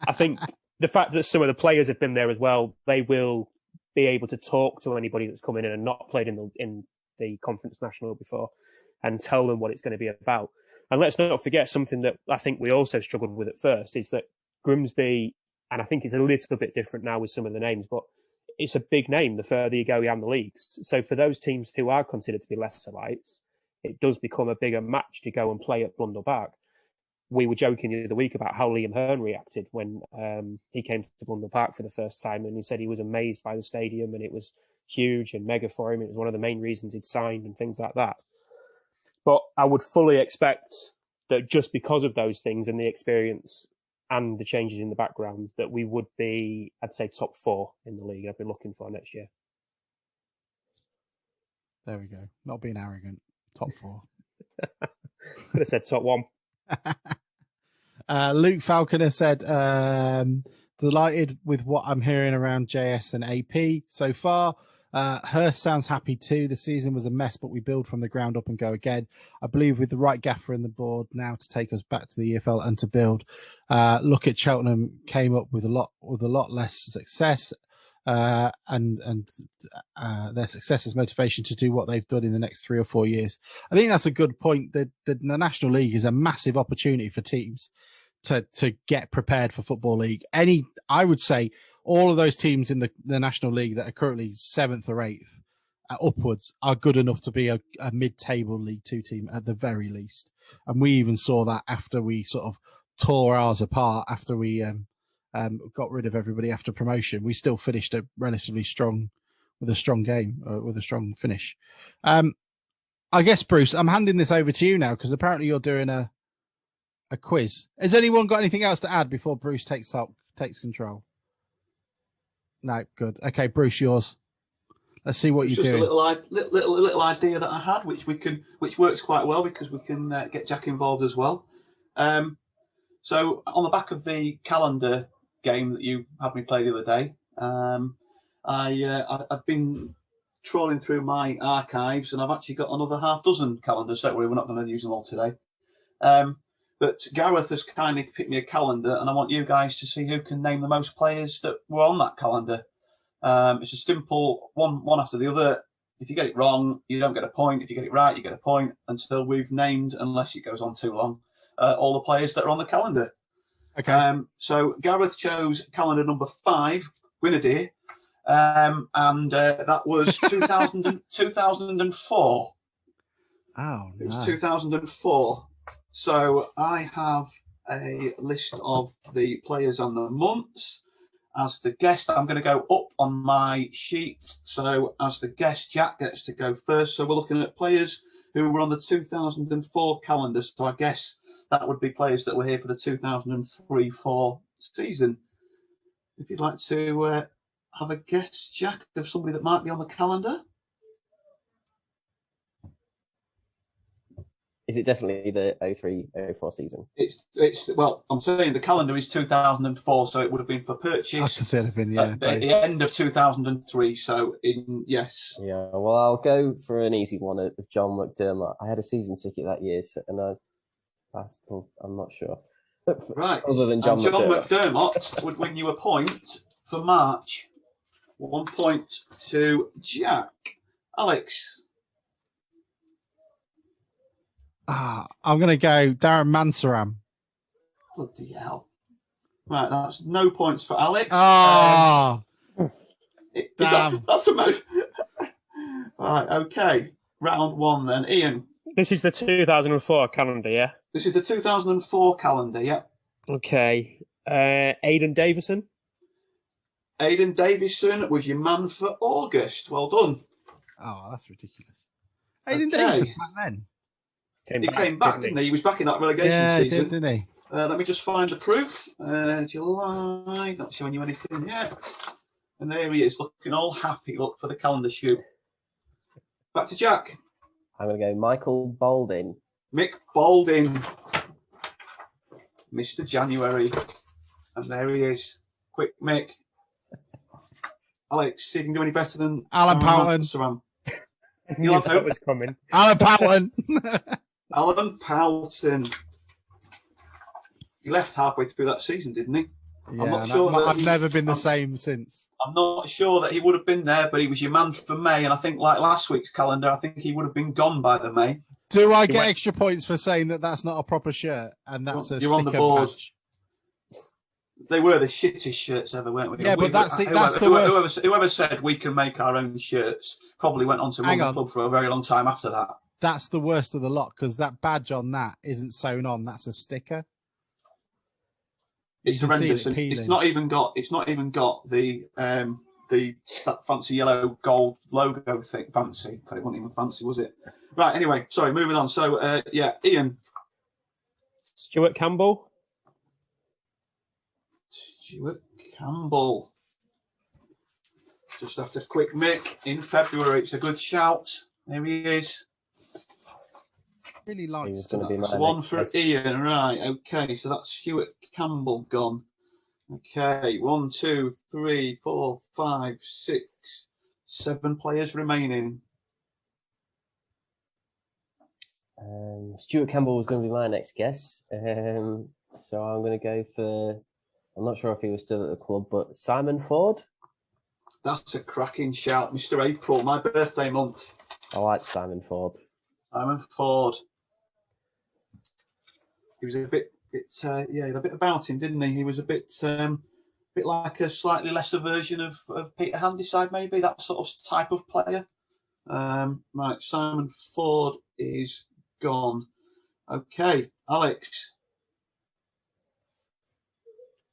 I think the fact that some of the players have been there as well, they will be able to talk to anybody that's coming in and not played in the Conference National before and tell them what it's going to be about. And let's not forget something that I think we also struggled with at first is that Grimsby, and I think it's a little bit different now with some of the names, but it's a big name the further you go down the leagues. So for those teams who are considered to be lesser lights, it does become a bigger match to go and play at Blundell Park. We were joking the other week about how Liam Hearn reacted when he came to Blundell Park for the first time, and he said he was amazed by the stadium and it was huge and mega for him. It was one of the main reasons he'd signed and things like that. But I would fully expect that just because of those things and the experience and the changes in the background, that we would be, I'd say, top 4 in the league. I'd be looking for next year. There we go. Not being arrogant. Top 4. Could have said top 1. Luke Falconer said, delighted with what I'm hearing around JS and AP so far. Hurst sounds happy too. The season was a mess, but we build from the ground up and go again. I believe with the right gaffer in the board now to take us back to the EFL and to build. Look at Cheltenham came up with a lot less success, and their success is motivation to do what they've done in the next 3 or 4 years. I think that's a good point. The National League is a massive opportunity for teams to get prepared for Football League. I would say all of those teams in the National League that are currently 7th or 8th upwards are good enough to be a mid-table League Two team at the very least. And we even saw that after we sort of tore ours apart, after we got rid of everybody after promotion. We still finished a relatively strong, with a strong game, with a strong finish. I guess, Bruce, I'm handing this over to you now because apparently you're doing a quiz. Has anyone got anything else to add before Bruce takes control? No, good. Okay, Bruce, yours. Let's see what you're doing. Just a little idea that I had, which works quite well because we can get Jack involved as well. So on the back of the calendar game that you had me play the other day, I've been trawling through my archives and I've actually got another half dozen calendars. Don't worry, we're not going to use them all today. But Gareth has kindly picked me a calendar, and I want you guys to see who can name the most players that were on that calendar. It's a simple one after the other. If you get it wrong, you don't get a point. If you get it right, you get a point until we've named, unless it goes on too long, all the players that are on the calendar. Okay. So Gareth chose calendar number 5, Winnadeer, and that was 2004. Oh, It was 2004. So I have a list of the players and the months. As the guest, I'm going to go up on my sheet. So as the guest, Jack gets to go first. So we're looking at players who were on the 2004 calendar. So I guess that would be players that were here for the 2003-04 season. If you'd like to have a guess, Jack, of somebody that might be on the calendar. Is it definitely the 03-04 season? It's well, I'm saying the calendar is 2004, so it would have been for purchase. I could say it have been, yeah. At the end of 2003, so yes. Yeah, well, I'll go for an easy one of John McDermott. I had a season ticket that year, and I'm not sure. Right. Other than John McDermott would win you a point for March. 1 point to Jack. Alex. I'm going to go Darren Mansaram. Bloody hell. Right, that's no points for Alex. Damn. That's a Right, okay. Round 1 then. Ian. This is the 2004 calendar, yeah? This is the 2004 calendar, yeah. Okay. Aidan Davison. Aidan Davison was your man for August. Well done. Oh, that's ridiculous. Aidan Davison back then. He came back, didn't he? He was back in that relegation season. Didn't he? Let me just find the proof. July, not showing you anything yet. And there he is, looking all happy. Look for the calendar shoot. Back to Jack. I'm going to go Michael Balding. Mick Balding. Mr. January. And there he is. Quick Mick. Alex, see if you can do any better than Alan Powell. You thought it was coming. Alan Powell. Alan Powelton. He left halfway through that season, didn't he? Yeah, I'm not sure I've never been the same since. I'm not sure that he would have been there, but he was your man for May, and I think like last week's calendar, I think he would have been gone by the May. Do I get extra points for saying that that's not a proper shirt and that's a sticker on the board. Badge? They were the shittest shirts ever, weren't we? Yeah, but that's the worst. Whoever said we can make our own shirts probably went on to run the club for a very long time after that. That's the worst of the lot because that badge on that isn't sewn on. That's a sticker. It's horrendous. It's not even got the that fancy yellow gold logo thing. Fancy, but it wasn't even fancy, was it? Right. Anyway, sorry. Moving on. So Ian. Stuart Campbell. Stuart Campbell. Just after Quick Mick in February. It's a good shout. There he is. Really He likes was going to be my One next for guest. Ian, right? Okay, so that's Stuart Campbell gone. Okay, 1, 2, 3, 4, 5, 6, 7 players remaining. Stuart Campbell was going to be my next guest. So I'm going to go for, I'm not sure if he was still at the club, but Simon Ford. That's a cracking shout, Mr. April, my birthday month. I like Simon Ford. Simon Ford. He was a bit he had a bit about him, didn't he? He was a bit like a slightly lesser version of Peter Handyside, maybe, that sort of type of player. Right, Simon Ford is gone. Okay, Alex.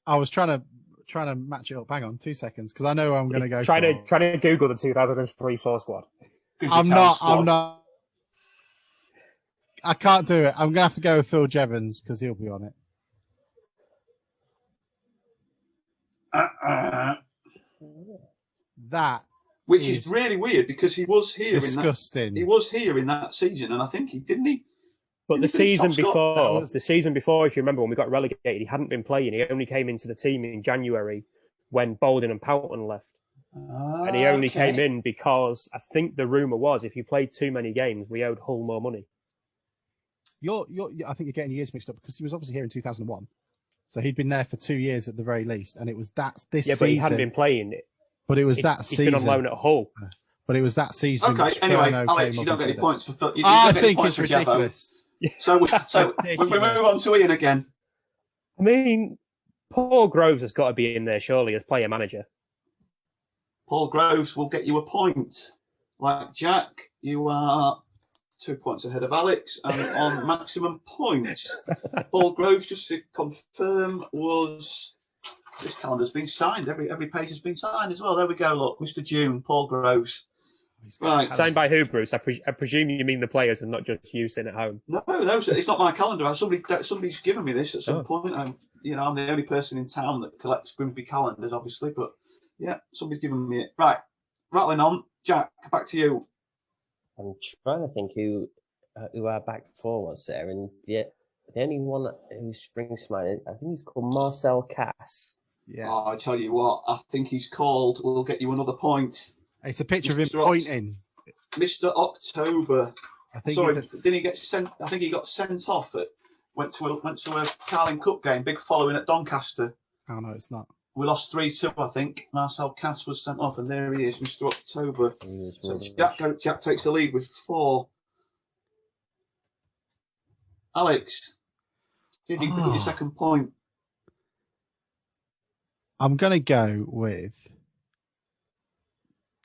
I was trying to match it up. Hang on, 2 seconds, because I know I'm going to go. Trying to Google the 2003-4 squad. I'm not. I can't do it. I'm going to have to go with Phil Jevons because he'll be on it. That Which is really weird because he was here disgusting. He was here in that season, and I think he didn't. But the season before, if you remember, when we got relegated, he hadn't been playing. He only came into the team in January when Bolden and Poughton left. And he only came in because I think the rumour was if you played too many games, we owed Hull more money. I think you're getting years mixed up because he was obviously here in 2001. So he'd been there for 2 years at the very least. And it was this season. Yeah, but he hadn't been playing it. But it was that season. He's been on loan at Hull. But it was that season. Okay, anyway, Alex, you don't get any points for... I think it's ridiculous. So we move on to Ian again. I mean, Paul Groves has got to be in there, surely, as player manager. Paul Groves will get you a point. Like Jack, you are 2 points ahead of Alex and on maximum points. Paul Groves, just to confirm, this calendar's been signed. Every page has been signed as well. There we go. Look, Mr. June, Paul Groves. Right. Signed by who, Bruce? I presume you mean the players and not just you sitting at home. No, it's not my calendar. Somebody's given me this at some point. I'm the only person in town that collects Grimsby calendars, obviously. But yeah, somebody's given me it. Right, rattling on. Jack, back to you. I'm trying to think who our back four was there, and the only one who springs to mind, I think he's called Marcel Cass. Yeah. Oh, I tell you what, I think he's called. We'll get you another point. It's a picture of him pointing. Mr. October. I think. Didn't he get sent? I think he got sent off. Went to a Carling Cup game, big following at Doncaster. Oh no, it's not. We lost 3-2, I think. Marcel Cass was sent off, and there he is, Mr. October. So Jack takes the lead with 4. Alex, see if you can pick up your second point. I'm going to go with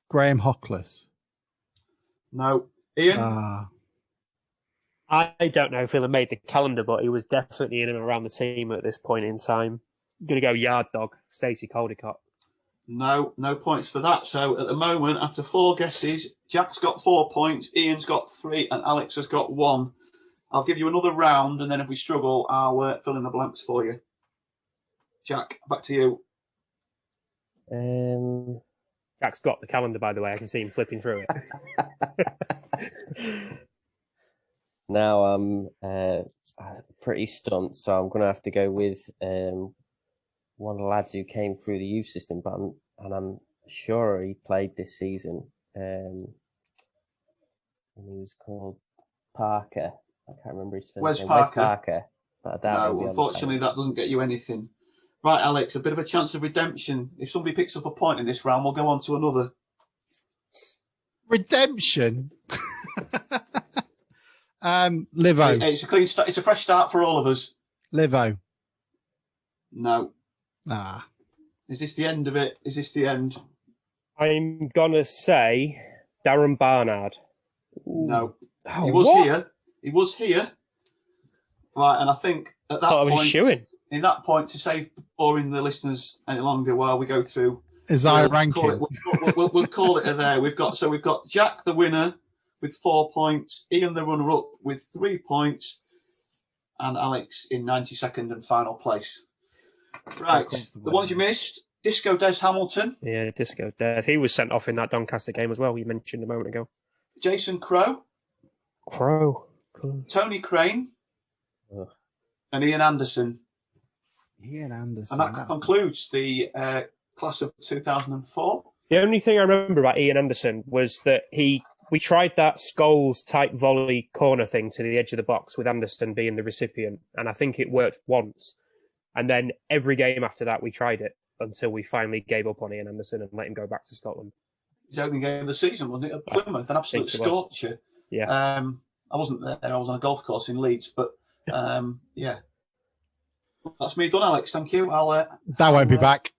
Graham Hockless. No. Ian? I don't know if he'll have made the calendar, but he was definitely in and around the team at this point in time. I'm going to go Yard Dog, Stacey Caldicott. No points for that. So at the moment, after 4 guesses, Jack's got 4 points, Ian's got 3, and Alex has got 1. I'll give you another round, and then if we struggle, I'll fill in the blanks for you. Jack, back to you. Jack's got the calendar, by the way. I can see him flipping through it. Now I'm pretty stumped, so I'm going to have to go with one of the lads who came through the youth system, but I'm sure he played this season. And he was called Parker. I can't remember his first name. Wes Parker. But I doubt no, unfortunately, that doesn't get you anything. Right, Alex, a bit of a chance of redemption. If somebody picks up a point in this round, we'll go on to another. Redemption? Livo. It's a clean start. It's a fresh start for all of us. Livo. No. Is this the end of it? Is this the end? I'm going to say Darren Barnard. No. Oh, he was what? here. He was here. Right, and I think at that point, in that point, to save boring the listeners any longer while we go through, ranking. We'll call it a there. We've got Jack the winner with 4 points, Ian the runner-up with 3 points, and Alex in 92nd and final place. Right, the ones you missed: Disco Des Hamilton. Yeah, Disco Des. He was sent off in that Doncaster game as well. You mentioned a moment ago. Jason Crow. Tony Crane, and Ian Anderson. Ian Anderson. And that concludes the class of 2004. The only thing I remember about Ian Anderson was that we tried that Scholes type volley corner thing to the edge of the box with Anderson being the recipient, and I think it worked once. And then every game after that, we tried it until we finally gave up on Ian Anderson and let him go back to Scotland. His opening game of the season, wasn't it, at Plymouth? An absolute scorcher. Yeah. I wasn't there. I was on a golf course in Leeds, but yeah. That's me done, Alex. Thank you. That won't be back.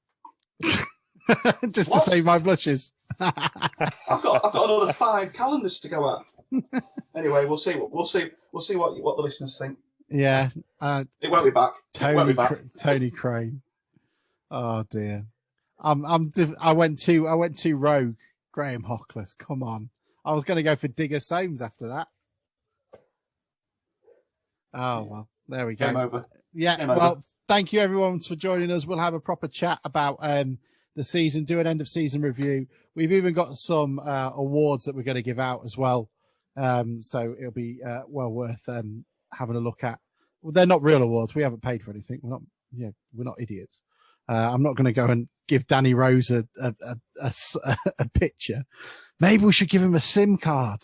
Just to save my blushes. I've got another 5 calendars to go at. Anyway, we'll see what the listeners think. Yeah. It won't be back. Tony Crane. Oh dear. I went too rogue. Graham Hockless. Come on. I was going to go for Digger Soames after that. Oh well, there we go. Game over. Yeah. Game over. Well, thank you everyone for joining us. We'll have a proper chat about the season, do an end of season review. We've even got some awards that we're going to give out as well. So it'll be well worth having a look at. Well, they're not real awards. We haven't paid for anything. We're not idiots. I'm not going to go and give Danny Rose a picture. Maybe we should give him a SIM card.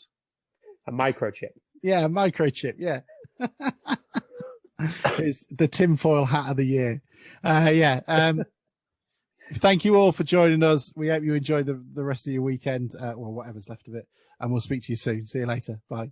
A microchip. Yeah, a microchip. Yeah. It's the tinfoil hat of the year. Thank you all for joining us. We hope you enjoy the rest of your weekend, or whatever's left of it. And we'll speak to you soon. See you later. Bye.